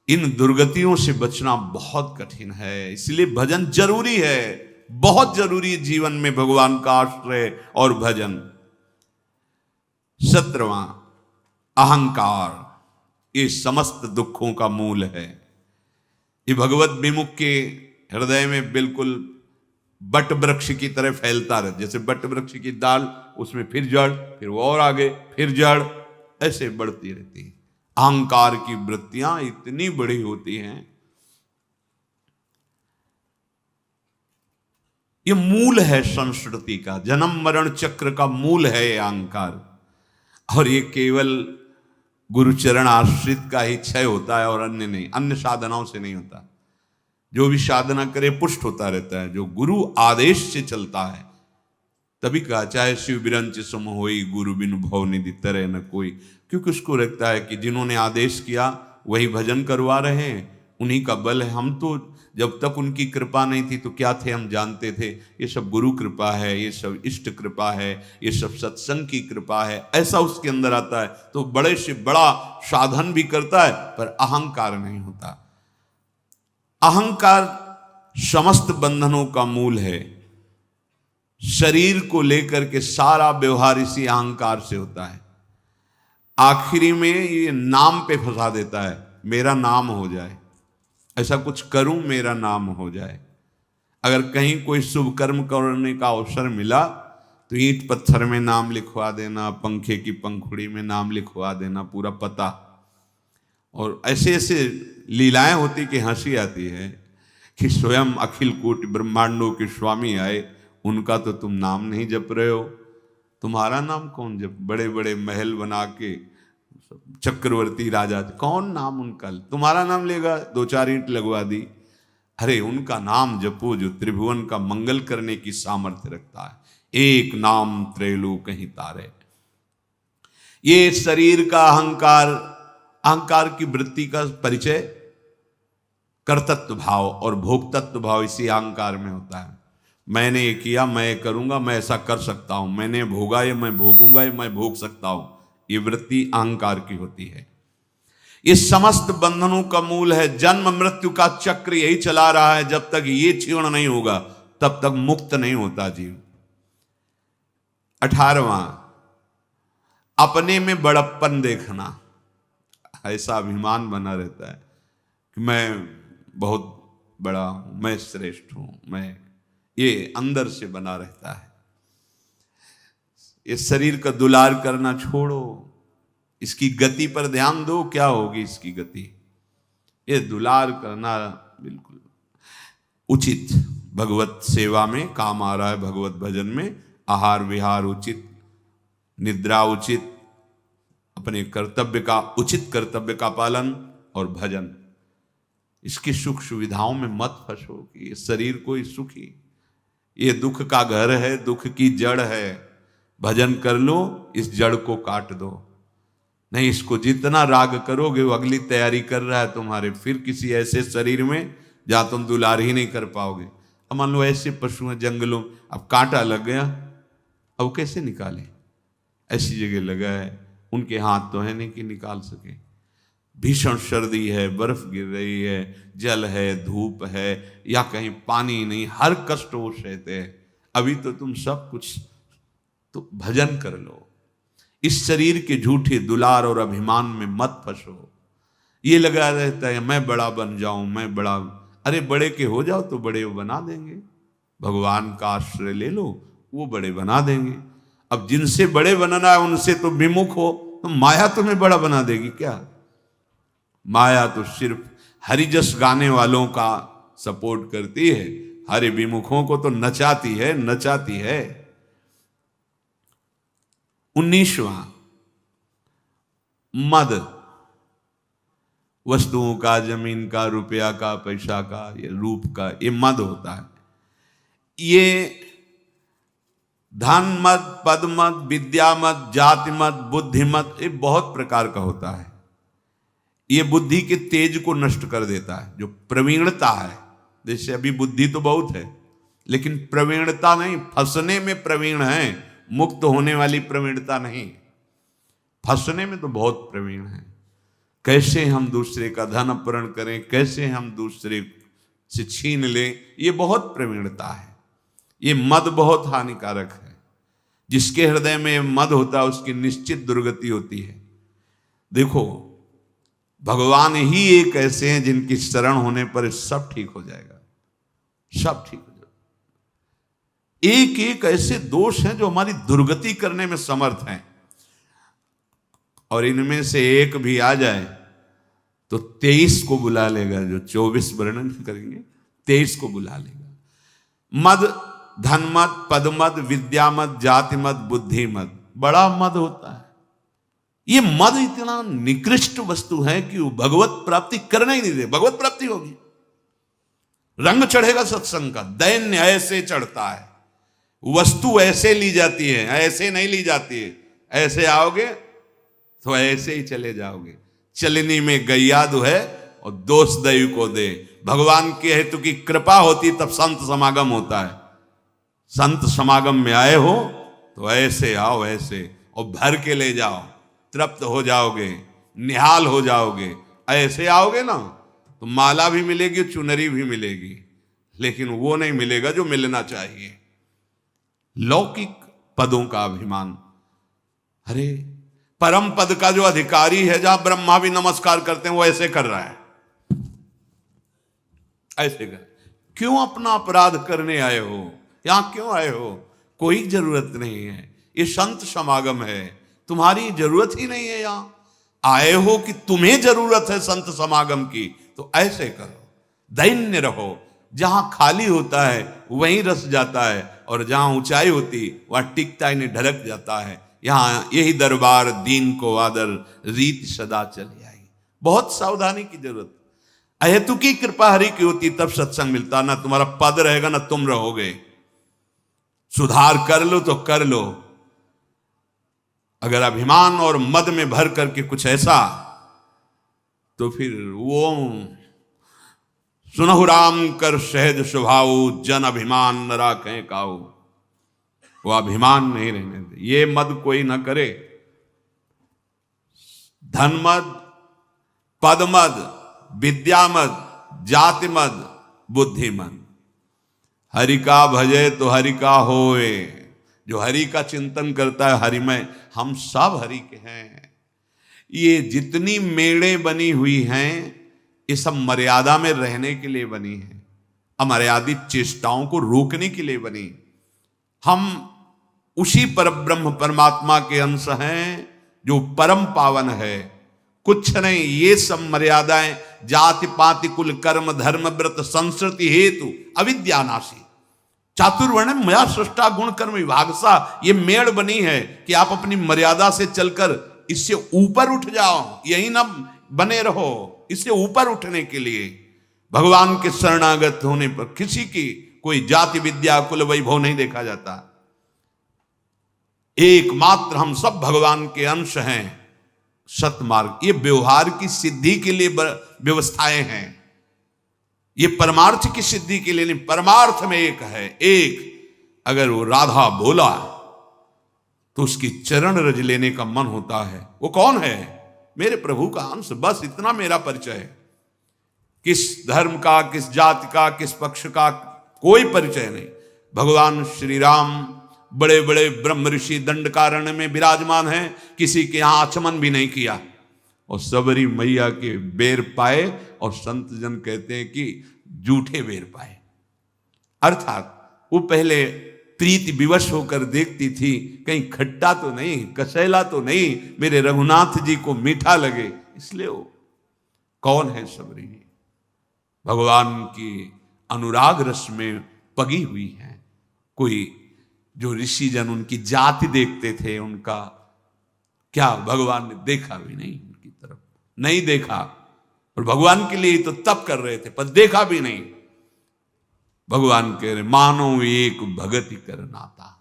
इन दुर्गतियों से बचना बहुत कठिन है। इसलिए भजन जरूरी है, बहुत जरूरी है जीवन में, भगवान का आश्रय और भजन। 17वां, अहंकार। ये समस्त दुखों का मूल है। ये भगवत विमुख के हृदय में बिल्कुल बट वृक्ष की तरह फैलता रहता। जैसे बट वृक्ष की दाल, उसमें फिर जड़, फिर वो और आगे, फिर जड़, ऐसे बढ़ती रहती है। अहंकार की वृत्तियां इतनी बड़ी होती हैं। ये मूल है संस्कृति का, जन्म मरण चक्र का मूल है ये अहंकार। और ये केवल गुरुचरण आश्रित का ही क्षय होता है और अन्य नहीं, अन्य साधनाओं से नहीं होता। जो भी साधना करे पुष्ट होता रहता है। जो गुरु आदेश से चलता है, तभी कहा चाहे शिव बिरंच सम होई, गुरु बिन भव निधि तरह न कोई। क्योंकि उसको लगता है कि जिन्होंने आदेश किया वही भजन करवा रहे हैं, उन्हीं का बल है। हम तो जब तक उनकी कृपा नहीं थी तो क्या थे, हम जानते थे ये सब गुरु कृपा है, ये सब इष्ट कृपा है, ये सब सत्संग की कृपा है, ऐसा उसके अंदर आता है। तो बड़े से बड़ा साधन भी करता है, पर अहंकार नहीं होता। अहंकार समस्त बंधनों का मूल है। शरीर को लेकर के सारा व्यवहार इसी अहंकार से होता है। आखिरी में ये नाम पे फंसा देता है, मेरा नाम हो जाए, ऐसा कुछ करूं मेरा नाम हो जाए। अगर कहीं कोई शुभ कर्म करने का अवसर मिला तो ईंट पत्थर में नाम लिखवा देना, पंखे की पंखुड़ी में नाम लिखवा देना, पूरा पता। और ऐसे ऐसे लीलाएं होती कि हंसी आती है कि स्वयं अखिल कोटि ब्रह्मांडों के स्वामी आए, उनका तो तुम नाम नहीं जप रहे हो, तुम्हारा नाम कौन जप। बड़े बड़े महल बना के चक्रवर्ती राजा, कौन नाम उनका, तुम्हारा नाम लेगा, दो चार ईंट लगवा दी। अरे उनका नाम जपो जो त्रिभुवन का मंगल करने की सामर्थ्य रखता है। एक नाम त्रैलोक कहीं तारे। ये शरीर का अहंकार, अहंकार की वृत्ति का परिचय कर्तृत्व भाव और भोक्तत्व भाव इसी अहंकार में होता है। मैंने ये किया, मैं करूंगा, मैं ऐसा कर सकता हूं, मैंने भोगा ये मैं भोगूंगा, ये मैं भोग सकता हूं। ये वृत्ति अहंकार की होती है। ये समस्त बंधनों का मूल है। जन्म मृत्यु का चक्र यही चला रहा है। जब तक ये क्षीण नहीं होगा तब तक मुक्त नहीं होता जीव। 18वां, अपने में बड़प्पन देखना। ऐसा अभिमान बना रहता है कि मैं बहुत बड़ा हूं, मैं श्रेष्ठ हूं, मैं, ये अंदर से बना रहता है। ये शरीर का दुलार करना छोड़ो, इसकी गति पर ध्यान दो। क्या होगी इसकी गति? ये दुलार करना बिल्कुल उचित, भगवत सेवा में काम आ रहा है। भगवत भजन में आहार विहार उचित, निद्रा उचित, अपने कर्तव्य का उचित कर्तव्य का पालन और भजन। इसकी सुख सुविधाओं में मत फंसो कि ये शरीर कोई सुखी, ये दुख का घर है, दुख की जड़ है। भजन कर लो, इस जड़ को काट दो। नहीं, इसको जितना राग करोगे वो अगली तैयारी कर रहा है तुम्हारे, फिर किसी ऐसे शरीर में जहां तुम दुलार ही नहीं कर पाओगे। अब मान लो ऐसे पशु हैं जंगलों, अब कांटा लग गया, अब कैसे निकाले? ऐसी जगह लगा है, उनके हाथ तो है नहीं कि निकाल सके। भीषण सर्दी है, बर्फ गिर रही है, जल है, धूप है, या कहीं पानी नहीं, हर कष्ट वो सहते हैं। अभी तो तुम सब कुछ, तो भजन कर लो। इस शरीर के झूठे दुलार और अभिमान में मत फंसो। ये लगा रहता है मैं बड़ा बन जाऊं, मैं बड़ा। अरे बड़े के हो जाओ तो बड़े वो बना देंगे। भगवान का आश्रय ले लो, वो बड़े बना देंगे। अब जिनसे बड़े बनना है उनसे तो विमुख हो, तो माया तुम्हें बड़ा बना देगी क्या? माया तो सिर्फ हरिजस गाने वालों का सपोर्ट करती है, हरि विमुखों को तो नचाती है, नचाती है। 19वां, मद। वस्तुओं का, जमीन का, रुपया का, पैसा का, ये रूप का, ये मद होता है। ये धन मद, पद मद, विद्या मद, जाति मद, बुद्धि मद, ये बहुत प्रकार का होता है। ये बुद्धि के तेज को नष्ट कर देता है। जो प्रवीणता है, जैसे अभी बुद्धि तो बहुत है लेकिन प्रवीणता नहीं, फंसने में प्रवीण है, मुक्त होने वाली प्रवीणता नहीं। फंसने में तो बहुत प्रवीण है। कैसे हम दूसरे का धन अपहरण करें, कैसे हम दूसरे से छीन लें, ये बहुत प्रवीणता है। ये मद बहुत हानिकारक है। जिसके हृदय में मद होता है उसकी निश्चित दुर्गति होती है। देखो, भगवान ही एक ऐसे हैं जिनकी शरण होने पर सब ठीक हो जाएगा, सब ठीक हो जाएगा। एक एक ऐसे दोष हैं जो हमारी दुर्गति करने में समर्थ हैं, और इनमें से एक भी आ जाए तो 23 को बुला लेगा। जो 24 वर्णन करेंगे 23 को बुला लेगा। मद, धन मद, पद मद, विद्या मद, जाति मद, बुद्धि मद, बड़ा मद होता है। ये मद इतना निकृष्ट वस्तु है कि वो भगवत प्राप्ति करने ही नहीं दे। भगवत प्राप्ति होगी, रंग चढ़ेगा सत्संग का, दैन्य ऐसे चढ़ता है, वस्तु ऐसे ली जाती है, ऐसे नहीं ली जाती है। ऐसे आओगे तो ऐसे ही चले जाओगे। चलनी में गैया है और दोष दैव को दे। भगवान के हेतु की कृपा होती तब संत समागम होता है। संत समागम में आए हो तो ऐसे आओ, ऐसे, और भर के ले जाओ, तृप्त हो जाओगे, निहाल हो जाओगे। ऐसे आओगे ना तो माला भी मिलेगी, चुनरी भी मिलेगी, लेकिन वो नहीं मिलेगा जो मिलना चाहिए। लौकिक पदों का अभिमान। अरे परम पद का जो अधिकारी है, जहां ब्रह्मा भी नमस्कार करते हैं, वो ऐसे कर रहा है, ऐसे कर। क्यों अपना अपराध करने आए हो? यहां क्यों आए हो? कोई जरूरत नहीं है, ये संत समागम है, तुम्हारी जरूरत ही नहीं है। यहां आए हो कि तुम्हें जरूरत है संत समागम की, तो ऐसे करो, दैन्य रहो। जहां खाली होता है वहीं रस जाता है, और जहां ऊंचाई होती वहां टिकता ही नहीं, ढलक जाता है। यहां यही दरबार दीन को आदर, रीत सदा चली आई। बहुत सावधानी की जरूरत। अहेतु की कृपा हरि की होती तब सत्संग मिलता, ना तुम्हारा पद रहेगा ना तुम रहोगे। सुधार कर लो तो कर लो, अगर अभिमान और मद में भर करके कुछ ऐसा, तो फिर वो सुनहु राम कर सहज स्वभाव, जन अभिमान न राखें काऊ। वो अभिमान नहीं रहने दे, ये मद कोई ना करे। धन मद, पद मद, विद्या मद, जाति मद, बुद्धि मद। हरि का भजे तो हरि का होए। जो हरि का चिंतन करता है, हरिमय, हम सब हरि के हैं। ये जितनी मेड़ें बनी हुई हैं, ये सब मर्यादा में रहने के लिए बनी है, अमर्यादित चेष्टाओं को रोकने के लिए बनी। हम उसी परब्रह्म परमात्मा के अंश हैं जो परम पावन है। कुछ नहीं, ये सब मर्यादाएं जाति पाति कुल कर्म धर्म व्रत संस्कृति हेतु अविद्यानाशी चातुर्वर्ण मया सृष्टा गुण कर्म विभागसा, ये मेड़ बनी है कि आप अपनी मर्यादा से चलकर इससे ऊपर उठ जाओ, यही ना बने रहो। इससे ऊपर उठने के लिए भगवान के शरणागत होने पर किसी की कोई जाति विद्या कुल वैभव नहीं देखा जाता। एकमात्र हम सब भगवान के अंश हैं। सतमार्ग ये व्यवहार की सिद्धि के लिए व्यवस्थाएं हैं, ये परमार्थ की सिद्धि के लिए नहीं। परमार्थ में एक है, एक अगर वो राधा बोला तो उसकी चरण रज लेने का मन होता है। वो कौन है? मेरे प्रभु का अंश, बस इतना मेरा परिचय है। किस धर्म का, किस जाति का, किस पक्ष का कोई परिचय नहीं। भगवान श्री राम बड़े बड़े ब्रह्म ऋषि दंडकारण्य में विराजमान हैं, किसी के यहां आचमन भी नहीं किया, और सबरी मैया के बेर पाए, और संत जन कहते हैं कि जूठे बेर पाए। अर्थात वो पहले प्रीति विवश होकर देखती थी, कहीं खट्टा तो नहीं, कसैला तो नहीं, मेरे रघुनाथ जी को मीठा लगे, इसलिए वो कौन है सबरी? भगवान की अनुराग रस में पगी हुई है। कोई जो ऋषि जन उनकी जाति देखते थे, उनका क्या भगवान ने देखा भी नहीं, उनकी तरफ नहीं देखा, और भगवान के लिए तो तप कर रहे थे, पर देखा भी नहीं। भगवान कह रहे मानो एक भगति कर नाता,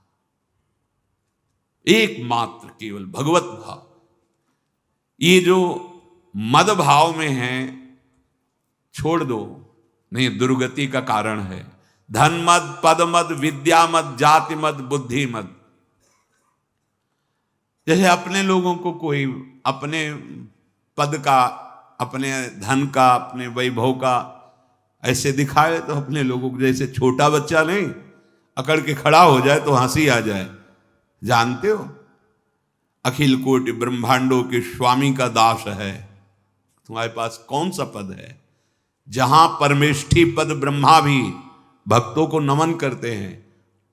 एकमात्र केवल भगवत भाव। ये जो मद भाव में है छोड़ दो, नहीं दुर्गति का कारण है। धन मद, पद मद, विद्या मद, जाति मद, बुद्धि मद। जैसे अपने लोगों को कोई अपने पद का, अपने धन का, अपने वैभव का ऐसे दिखाए, तो अपने लोगों को जैसे छोटा बच्चा नहीं अकड़ के खड़ा हो जाए तो हंसी आ जाए। जानते हो, अखिल कोटि ब्रह्मांडों के स्वामी का दास है, तुम्हारे पास कौन सा पद है? जहां परमेष्ठी पद ब्रह्मा भी भक्तों को नमन करते हैं,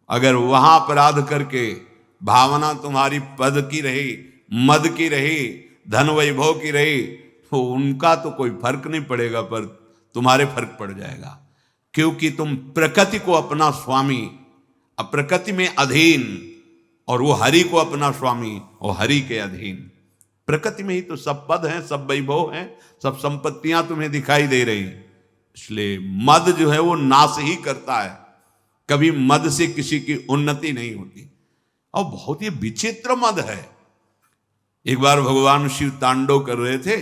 अगर वहां अपराध करके भावना तुम्हारी पद की रही, मद की रही, धन वैभव की रही, तो उनका तो कोई फर्क नहीं पड़ेगा, पर तुम्हारे फर्क पड़ जाएगा। क्योंकि तुम प्रकृति को अपना स्वामी, प्रकृति में अधीन, और वो हरि को अपना स्वामी और हरि के अधीन। प्रकृति में ही तो सब पद हैं, सब वैभव हैं, सब संपत्तियां तुम्हें दिखाई दे रही। इसलिए मद जो है वो नाश ही करता है, कभी मद से किसी की उन्नति नहीं होती। और बहुत ही विचित्र मद है। एक बार भगवान शिव तांडव कर रहे थे,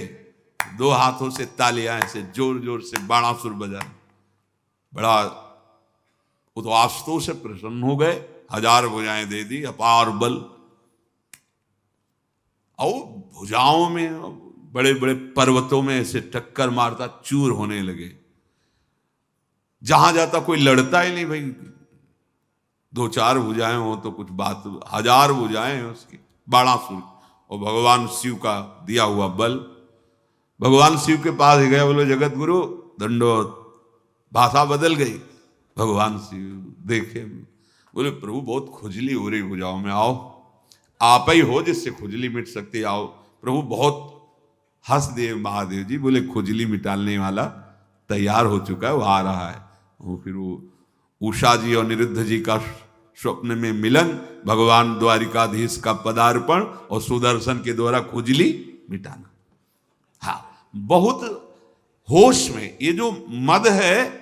दो हाथों से तालियां ऐसे जोर जोर से बाणासुर बजा, बड़ा वो तो आस्तों से प्रसन्न हो गए, 1000 भुजाएं दे दी, अपार बल। और भुजाओं में बड़े बड़े पर्वतों में ऐसे टक्कर मारता, चूर होने लगे। जहां जाता कोई लड़ता ही नहीं भाई, 2-4 भुजाएं हो तो कुछ बात, 1000 भुजाएं हैं उसकी, बाणासुर। और भगवान शिव का दिया हुआ बल। भगवान शिव के पास गए, बोले जगत गुरु दंडोत, भाषा बदल गई। भगवान से देखे, बोले प्रभु बहुत खुजली हो रही भुजाओं में, आओ आप ही हो जिससे खुजली मिट सकती, आओ। प्रभु बहुत हंस दिए महादेव जी, बोले खुजली मिटाने वाला तैयार हो चुका है, वो आ रहा है। वो फिर वो उषा जी और निरुद्ध जी का स्वप्न में मिलन, भगवान द्वारिकाधीश का पदार्पण और सुदर्शन के द्वारा खुजली मिटाना। हाँ, बहुत होश में। ये जो मद है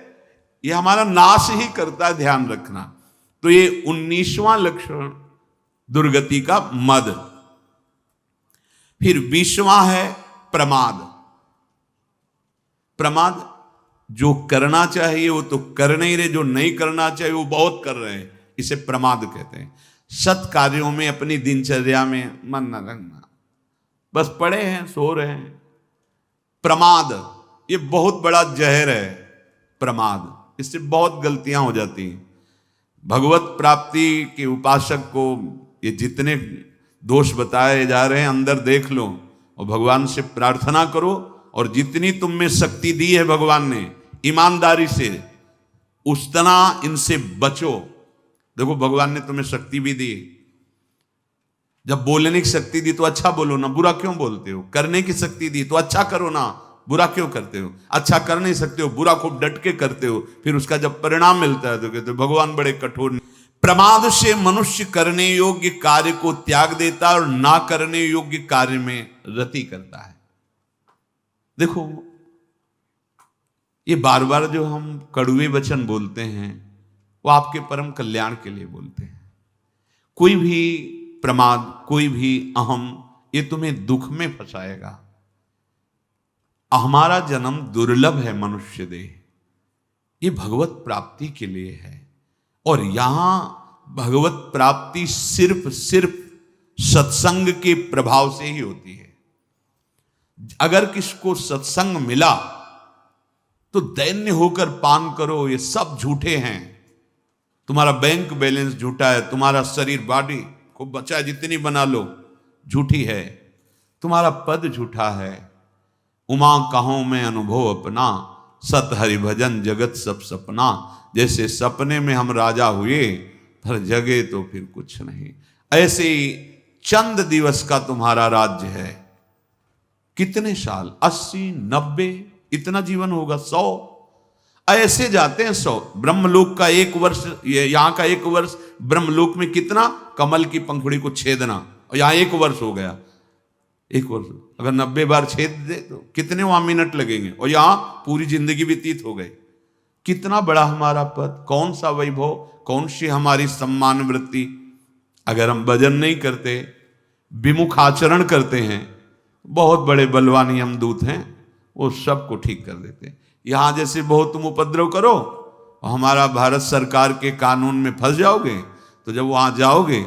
ये हमारा नाश ही करता है, ध्यान रखना। तो ये 19वां लक्षण दुर्गति का मद। फिर 20वां है प्रमाद। प्रमाद, जो करना चाहिए वो तो कर नहीं रहे, जो नहीं करना चाहिए वो बहुत कर रहे हैं, इसे प्रमाद कहते हैं। सत कार्यों में अपनी दिनचर्या में मन न लगना, बस पड़े हैं सो रहे हैं। प्रमाद ये बहुत बड़ा जहर है। प्रमाद, इससे बहुत गलतियां हो जाती हैं। भगवत प्राप्ति के उपासक को ये जितने दोष बताए जा रहे हैं अंदर देख लो और भगवान से प्रार्थना करो, और जितनी तुम में शक्ति दी है भगवान ने ईमानदारी से, उतना इनसे बचो। देखो भगवान ने तुम्हें शक्ति भी दी, जब बोलने की शक्ति दी तो अच्छा बोलो ना, बुरा क्यों बोलते हो? करने की शक्ति दी तो अच्छा करो ना, बुरा क्यों करते हो? अच्छा कर नहीं सकते हो, बुरा खूब डट के करते हो, फिर उसका जब परिणाम मिलता है तो कहते हो भगवान बड़े कठोर। प्रमाद से मनुष्य करने योग्य कार्य को त्याग देता है और ना करने योग्य कार्य में रति करता है। देखो ये बार बार जो हम कड़वे वचन बोलते हैं वो आपके परम कल्याण के लिए बोलते हैं। कोई भी प्रमाद, कोई भी अहम, ये तुम्हें दुख में फंसाएगा। हमारा जन्म दुर्लभ है मनुष्य देह, ये भगवत प्राप्ति के लिए है, और यहां भगवत प्राप्ति सिर्फ सत्संग के प्रभाव से ही होती है। अगर किसको सत्संग मिला तो दैन्य होकर पान करो, ये सब झूठे हैं। तुम्हारा बैंक बैलेंस झूठा है, तुम्हारा शरीर बॉडी खूब बचा है, जितनी बना लो झूठी है, तुम्हारा पद झूठा है। उमा कहो मैं अनुभव अपना, सत हरि भजन जगत सब सपना। जैसे सपने में हम राजा हुए, फिर जगे तो फिर कुछ नहीं। ऐसे ही चंद दिवस का तुम्हारा राज्य है। कितने साल? 80, 90, इतना जीवन होगा। 100 ऐसे जाते हैं। 100 ब्रह्मलोक का 1 वर्ष, यहां का 1 वर्ष ब्रह्मलोक में कितना? कमल की पंखुड़ी को छेदना, और यहां 1 वर्ष हो गया। 1 वर्ष अगर 90 बार छेद दे तो कितने वहां मिनट लगेंगे, और यहां पूरी जिंदगी व्यतीत हो गई। कितना बड़ा हमारा पद, कौन सा वैभव, कौन सी हमारी सम्मान वृत्ति। अगर हम भजन नहीं करते, विमुख आचरण करते हैं, बहुत बड़े बलवान यमदूत हैं, वो सबको ठीक कर देते हैं। यहां जैसे बहुत तुम उपद्रव करो, हमारा भारत सरकार के कानून में फंस जाओगे, तो जब वहां जाओगे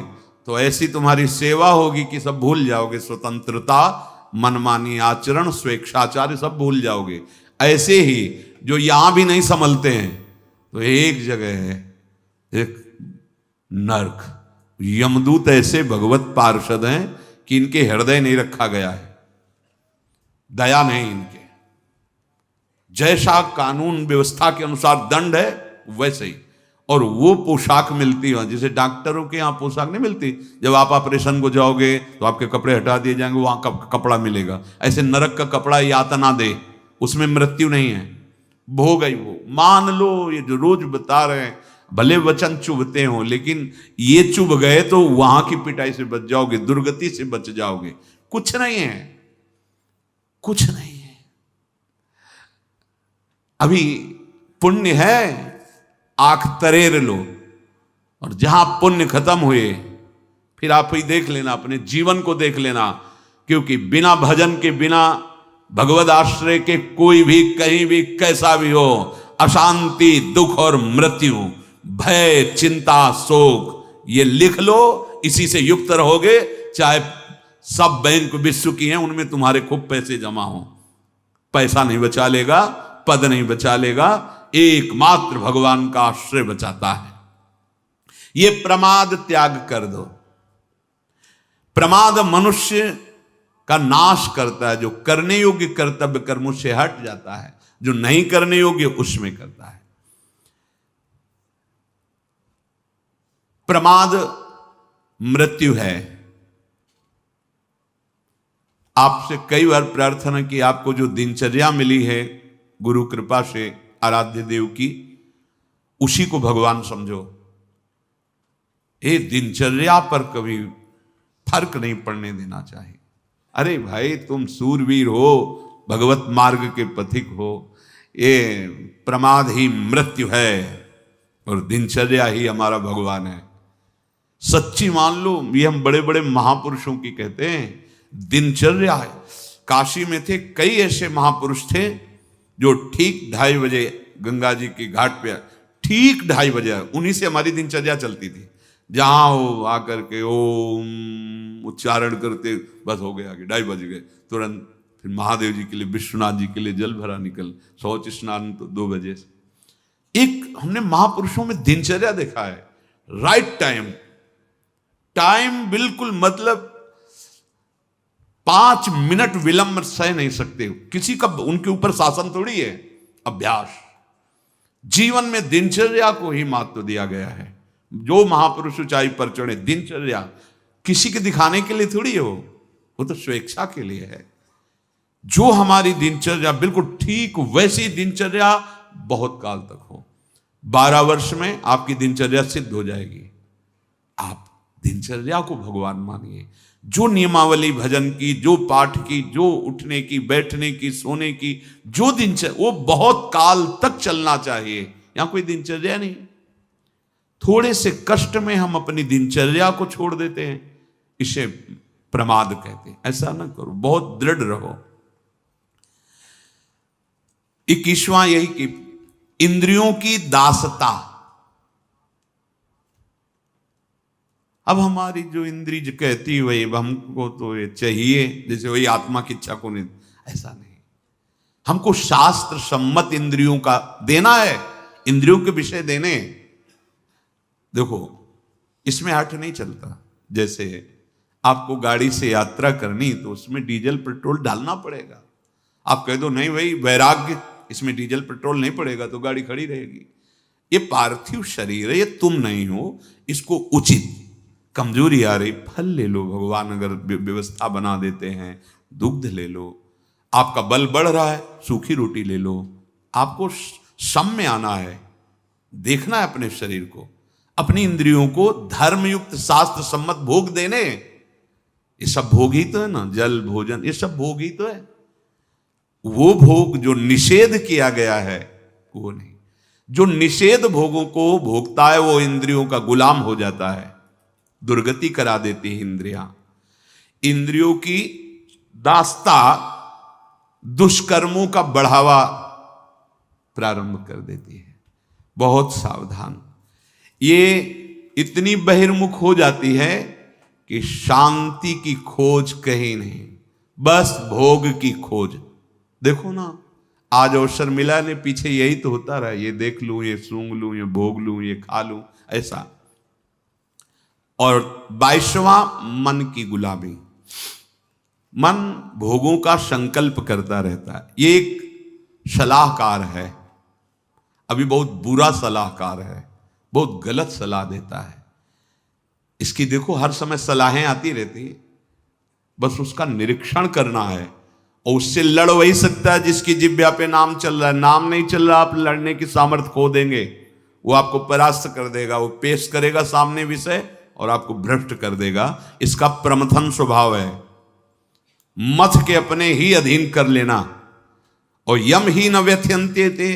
तो ऐसी तुम्हारी सेवा होगी कि सब भूल जाओगे। स्वतंत्रता, मनमानी आचरण, स्वेच्छाचार सब भूल जाओगे। ऐसे ही जो यहां भी नहीं संभलते हैं, तो एक जगह है एक नरक। यमदूत ऐसे भगवत पार्षद हैं कि इनके हृदय नहीं रखा गया है, दया नहीं इनके। जैसा कानून व्यवस्था के अनुसार दंड है वैसे ही, और वो पोशाक मिलती है जिसे डॉक्टरों के यहाँ पोशाक नहीं मिलती। जब आप ऑपरेशन को जाओगे तो आपके कपड़े हटा दिए जाएंगे, वहां का कपड़ा मिलेगा। ऐसे नरक का कपड़ा यातना दे, उसमें मृत्यु नहीं है, भोग गई वो। मान लो ये जो रोज बता रहे हैं, भले वचन चुभते हो, लेकिन ये चुभ गए तो वहां की पिटाई से बच जाओगे, दुर्गति से बच जाओगे। कुछ नहीं है, कुछ नहीं है। अभी पुण्य है, आंख तरेर लो, और जहां पुण्य खत्म हुए फिर आप ही देख लेना, अपने जीवन को देख लेना। क्योंकि बिना भजन के, बिना भगवद आश्रय के कोई भी कहीं भी कैसा भी हो, अशांति, दुख और मृत्यु, भय, चिंता, शोक, ये लिख लो। इसी से युक्त रहोगे। चाहे सब बैंक विश्व की हैं, उनमें तुम्हारे खूब पैसे जमा हो, पैसा नहीं बचा लेगा, पद नहीं बचा लेगा। एकमात्र भगवान का आश्रय बचाता है। ये प्रमाद त्याग कर दो। प्रमाद मनुष्य का नाश करता है। जो करने योग्य कर्तव्य कर्मों से हट जाता है, जो नहीं करने योग्य उसमें करता है। प्रमाद मृत्यु है। आपसे कई बार प्रार्थना की, आपको जो दिनचर्या मिली है गुरु कृपा से आराध्य देव की, उसी को भगवान समझो। ये दिनचर्या पर कभी फर्क नहीं पड़ने देना चाहिए। अरे भाई, तुम सूरवीर हो, भगवत मार्ग के पथिक हो, ये प्रमाद ही मृत्यु है और दिनचर्या ही हमारा भगवान है। सच्ची मान लो, ये हम बड़े बड़े महापुरुषों की कहते हैं, दिनचर्या है। काशी में थे कई ऐसे महापुरुष थे जो ठीक 2:30 बजे गंगा जी के घाट पे, ठीक 2:30 बजे उन्हीं से हमारी दिनचर्या चलती थी। जहां हो आकर के ओम उच्चारण करते, बस हो गया, 2:30 बज गए, तुरंत फिर महादेव जी के लिए, विश्वनाथ जी के लिए जल भरा, निकल, शौच स्नान तो 2 बजे से। एक हमने महापुरुषों में दिनचर्या देखा है, राइट टाइम बिल्कुल, मतलब 5 मिनट विलंब सह नहीं सकते। किसी का उनके ऊपर शासन थोड़ी है, अभ्यास। जीवन में दिनचर्या को ही महत्व दिया गया है। जो महापुरुष ऊंचाई पर चढ़े, दिनचर्या किसी के दिखाने के लिए थोड़ी है, वो तो स्वेच्छा के लिए है। जो हमारी दिनचर्या बिल्कुल ठीक वैसी दिनचर्या बहुत काल तक हो। 12 वर्ष में आपकी दिनचर्या सिद्ध हो जाएगी। आप दिनचर्या को भगवान मानिए। जो नियमावली भजन की, जो पाठ की, जो उठने की, बैठने की, सोने की, जो दिनचर्या, वो बहुत काल तक चलना चाहिए। यहां कोई दिनचर्या नहीं। थोड़े से कष्ट में हम अपनी दिनचर्या को छोड़ देते हैं, इसे प्रमाद कहते हैं। ऐसा ना करो, बहुत दृढ़ रहो। 21वां यही कि इंद्रियों की दासता। अब हमारी जो इंद्री जो कहती है वही, हमको तो ये चाहिए, जैसे वही आत्मा की इच्छा को नहीं, ऐसा नहीं। हमको शास्त्र सम्मत इंद्रियों का देना है, इंद्रियों के विषय देने। देखो, इसमें हठ नहीं चलता। जैसे आपको गाड़ी से यात्रा करनी, तो उसमें डीजल पेट्रोल डालना पड़ेगा। आप कह दो नहीं भाई वैराग्य, इसमें डीजल पेट्रोल नहीं पड़ेगा, तो गाड़ी खड़ी रहेगी। ये पार्थिव शरीर है, ये तुम नहीं हो। इसको उचित, कमजोरी आ रही, फल ले लो, भगवान अगर व्यवस्था बना देते हैं, दुग्ध ले लो। आपका बल बढ़ रहा है, सूखी रोटी ले लो। आपको सम में आना है, देखना है अपने शरीर को, अपनी इंद्रियों को धर्मयुक्त शास्त्र सम्मत भोग देने। ये सब भोग ही तो है ना, जल भोजन, ये सब भोग ही तो है। वो भोग जो निषेध किया गया है वो नहीं। जो निषेध भोगों को भोगता है वो इंद्रियों का गुलाम हो जाता है, दुर्गति करा देती है इंद्रियां। इंद्रियों की दास्ता दुष्कर्मों का बढ़ावा प्रारंभ कर देती है। बहुत सावधान। ये इतनी बहिर्मुख हो जाती है कि शांति की खोज कहीं नहीं, बस भोग की खोज। देखो ना, आज अवसर मिला ने, पीछे यही तो होता रहा, ये देख लूं, ये सूंघ लूं, ये भोग लूं, ये खा लूं, ऐसा। और 22वां मन की गुलामी। मन भोगों का संकल्प करता रहता है। ये एक सलाहकार है, अभी बहुत बुरा सलाहकार है, बहुत गलत सलाह देता है। इसकी देखो हर समय सलाहें आती रहती हैं, बस उसका निरीक्षण करना है। और उससे लड़ वही सकता है जिसकी जिह्वा पे नाम चल रहा है। नाम नहीं चल रहा, आप लड़ने की सामर्थ्य खो देंगे। वो आपको परास्त कर देगा, वो पेश करेगा सामने विषय और आपको भ्रष्ट कर देगा। इसका प्रमथन स्वभाव है, मथ के अपने ही अधीन कर लेना। और यम ही न व्यथ्यंते थे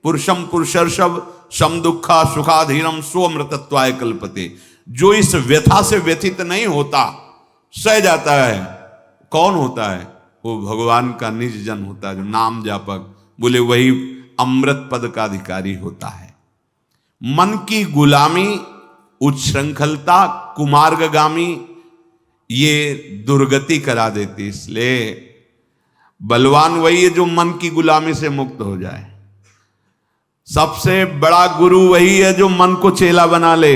पुरुषम पुरुषर्षभ सम दुखा सुखाधीनम स्वमृतत्वाय कल्पते। जो इस व्यथा से व्यथित नहीं होता, सह जाता है, कौन होता है? वो भगवान का निज जन होता है, जो नाम जापक, बोले वही अमृत पद का अधिकारी होता है। मन की गुलामी, उच्छृंखलता, कुमार्गगामी, ये दुर्गति करा देती। इसलिए बलवान वही है जो मन की गुलामी से मुक्त हो जाए। सबसे बड़ा गुरु वही है जो मन को चेला बना ले।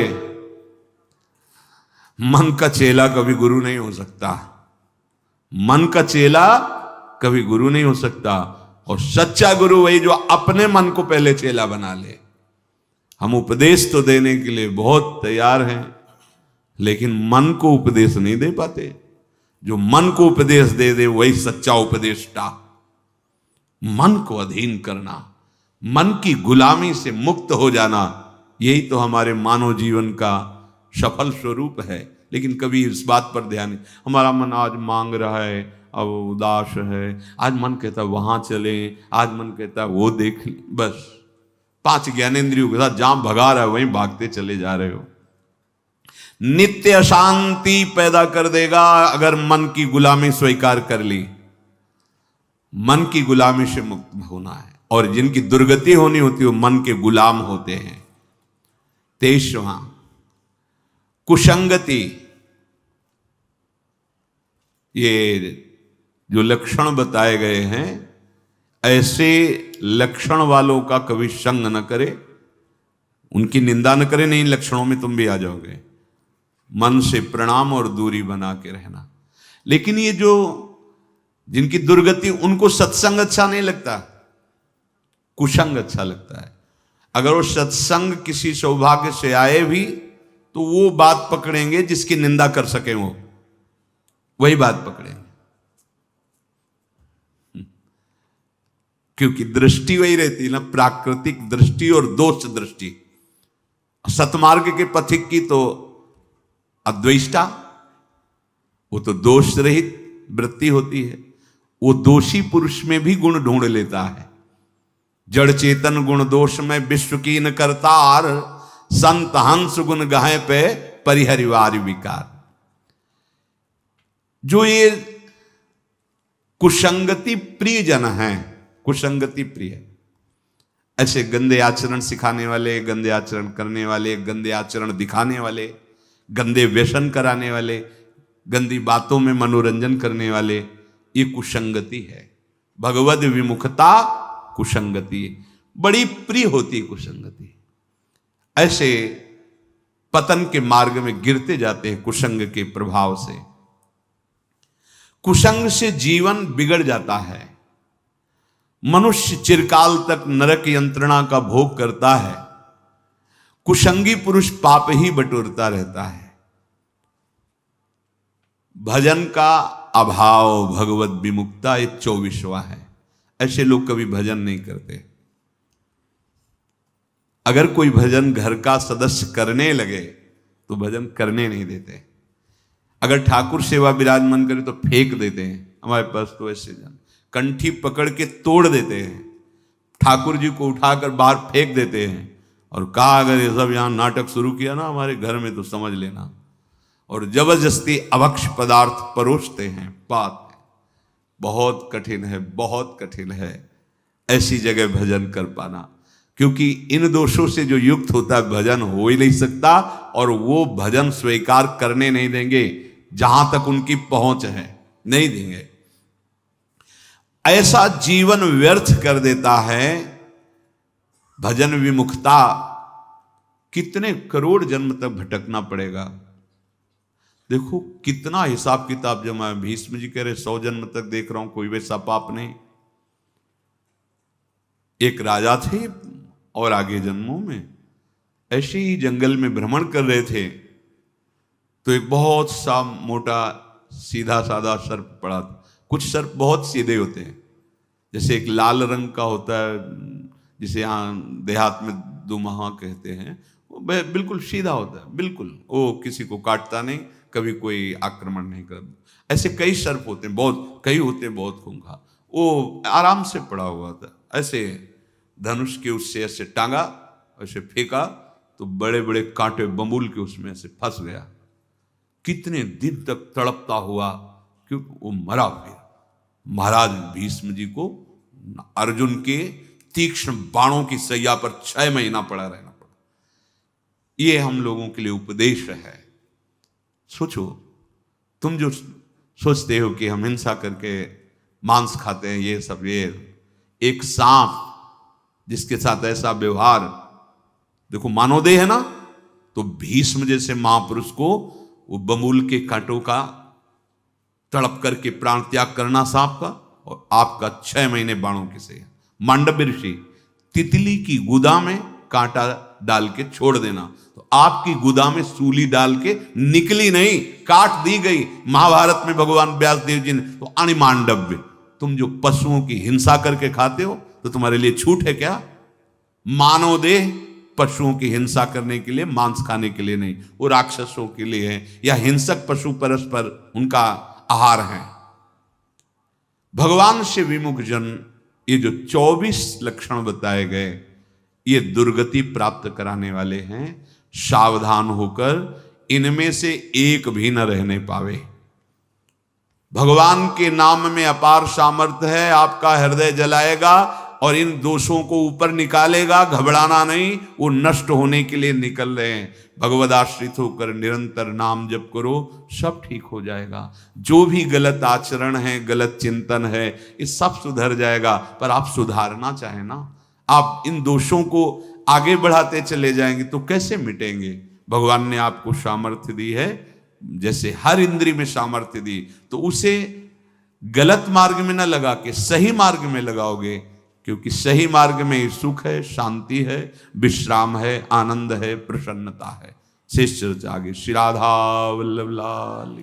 मन का चेला कभी गुरु नहीं हो सकता। मन का चेला कभी गुरु नहीं हो सकता। और सच्चा गुरु वही जो अपने मन को पहले चेला बना ले। हम उपदेश तो देने के लिए बहुत तैयार हैं, लेकिन मन को उपदेश नहीं दे पाते। जो मन को उपदेश दे दे वही सच्चा उपदेष्टा। मन को अधीन करना, मन की गुलामी से मुक्त हो जाना, यही तो हमारे मानव जीवन का सफल स्वरूप है। लेकिन कभी इस बात पर ध्यान नहीं। हमारा मन आज मांग रहा है, अब उदास है, आज मन कहता है वहां चले, आज मन कहता है वो देख लें। बस 5 ज्ञानेंद्रियों के साथ जहां भगा रहा है वहीं भागते चले जा रहे हो। नित्य अशांति पैदा कर देगा अगर मन की गुलामी स्वीकार कर ली। मन की गुलामी से मुक्त होना है, और जिनकी दुर्गति होनी होती है वो मन के गुलाम होते हैं। 23वां कुसंगति। ये जो लक्षण बताए गए हैं, ऐसे लक्षण वालों का कभी संग न करे, उनकी निंदा न करे, नहीं लक्षणों में तुम भी आ जाओगे। मन से प्रणाम और दूरी बना के रहना। लेकिन ये जो जिनकी दुर्गति, उनको सत्संग अच्छा नहीं लगता, कुसंग अच्छा लगता है। अगर वो सत्संग किसी सौभाग्य से आए भी तो वो बात पकड़ेंगे जिसकी निंदा कर सके, वो वही बात पकड़ेंगे, क्योंकि दृष्टि वही रहती है ना, प्राकृतिक दृष्टि और दोष दृष्टि। सतमार्ग के पथिक की तो अद्वैष्टा, वो तो दोष रहित वृत्ति होती है। वो दोषी पुरुष में भी गुण ढूंढ लेता है। जड़ चेतन गुण दोष में विश्व की न करतार, संत हंस गुण गहे पे परिहरिवार विकार। जो ये कुसंगति प्रिय जन है, कुसंगति प्रिय, ऐसे गंदे आचरण सिखाने वाले, गंदे आचरण करने वाले, गंदे आचरण दिखाने वाले, गंदे व्यसन कराने वाले, गंदी बातों में मनोरंजन करने वाले, ये कुसंगति है। भगवद विमुखता कुसंगति बड़ी प्रिय होती है कुसंगति। ऐसे पतन के मार्ग में गिरते जाते हैं कुसंग के प्रभाव से। कुसंग से जीवन बिगड़ जाता है। मनुष्य चिरकाल तक नरक यंत्रणा का भोग करता है। कुसंगी पुरुष पाप ही बटोरता रहता है। भजन का अभाव भगवत विमुक्ता, ये 24वां है। ऐसे लोग कभी भजन नहीं करते। अगर कोई भजन घर का सदस्य करने लगे तो भजन करने नहीं देते। अगर ठाकुर सेवा विराजमान करे तो फेंक देते हैं। हमारे पास तो ऐसे जन कंठी पकड़ के तोड़ देते हैं, ठाकुर जी को उठाकर बाहर फेंक देते हैं, और कहा अगर ये सब यहां नाटक शुरू किया ना हमारे घर में तो समझ लेना, और जबरदस्ती अभक्ष पदार्थ परोसते हैं। बात बहुत कठिन है, बहुत कठिन है ऐसी जगह भजन कर पाना, क्योंकि इन दोषों से जो युक्त होता है भजन हो ही नहीं सकता, और वो भजन स्वीकार करने नहीं देंगे जहां तक उनकी पहुंच है, नहीं देंगे। ऐसा जीवन व्यर्थ कर देता है भजन विमुखता। कितने करोड़ जन्म तक भटकना पड़ेगा। देखो कितना हिसाब किताब जमा है। भीष्म जी कह रहे 100 जन्म तक देख रहा हूं, कोई वैसा पाप नहीं। एक राजा थे और आगे जन्मों में ऐसे ही जंगल में भ्रमण कर रहे थे, तो एक बहुत सा मोटा सीधा साधा सर्प पड़ा था। कुछ सर्प बहुत सीधे होते हैं, जैसे एक लाल रंग का होता है जिसे यहाँ देहात में दुमहा कहते हैं, वो बिल्कुल सीधा होता है, बिल्कुल वो किसी को काटता नहीं, कभी कोई आक्रमण नहीं करता। ऐसे कई सर्प होते हैं, बहुत कई होते हैं बहुत खूंखार। वो आराम से पड़ा हुआ था, ऐसे धनुष के उससे ऐसे टांगा, ऐसे फेंका तो बड़े बड़े कांटे बबूल के उसमें ऐसे फंस गया। कितने दिन तक तड़पता हुआ, क्योंकि वो मरा फिर। महाराज भीष्म जी को अर्जुन के तीक्ष्ण बाणों की सैया पर 6 महीना पड़ा रहना पड़ा। ये हम लोगों के लिए उपदेश है। सोचो, तुम जो सोचते हो कि हम हिंसा करके मांस खाते हैं, ये सब, ये एक सांप जिसके साथ ऐसा व्यवहार, देखो मानवदेह है ना, तो भीष्म जैसे महापुरुष को वो बमूल के कांटों का तड़प करके प्राण त्याग करना सांप का, और आपका 6 महीने बाणों के से। मांडव्य ऋषि तितली की गुदा में कांटा डाल के छोड़ देना। तो आपकी गुदा में सूली डाल के निकली नहीं, काट दी गई। महाभारत में भगवान व्यासदेव जी ने तो अणिमांडव्य, तुम जो पशुओं की हिंसा करके खाते हो तो तुम्हारे लिए छूट है क्या? मानव देह पशुओं की हिंसा करने के लिए, मांस खाने के लिए नहीं, वो राक्षसों के लिए है, या हिंसक पशु परस्पर उनका आहार है। भगवान से विमुख जन, ये जो 24 लक्षण बताए गए, ये दुर्गति प्राप्त कराने वाले हैं। सावधान होकर इनमें से एक भी न रहने पावे। भगवान के नाम में अपार सामर्थ्य है, आपका हृदय जलाएगा और इन दोषों को ऊपर निकालेगा। घबराना नहीं, वो नष्ट होने के लिए निकल रहे हैं। भगवदाश्रित होकर निरंतर नाम जप करो, सब ठीक हो जाएगा। जो भी गलत आचरण है, गलत चिंतन है, ये सब सुधर जाएगा। पर आप सुधारना चाहें ना, आप इन दोषों को आगे बढ़ाते चले जाएंगे तो कैसे मिटेंगे? भगवान ने आपको सामर्थ्य दी है, जैसे हर इंद्रिय में सामर्थ्य दी, तो उसे गलत मार्ग में न लगा के सही मार्ग में लगाओगे, क्योंकि सही मार्ग में सुख है, शांति है, विश्राम है, आनंद है, प्रसन्नता है। शेष चर्चा आगे। श्री राधा वल्लभ लाल।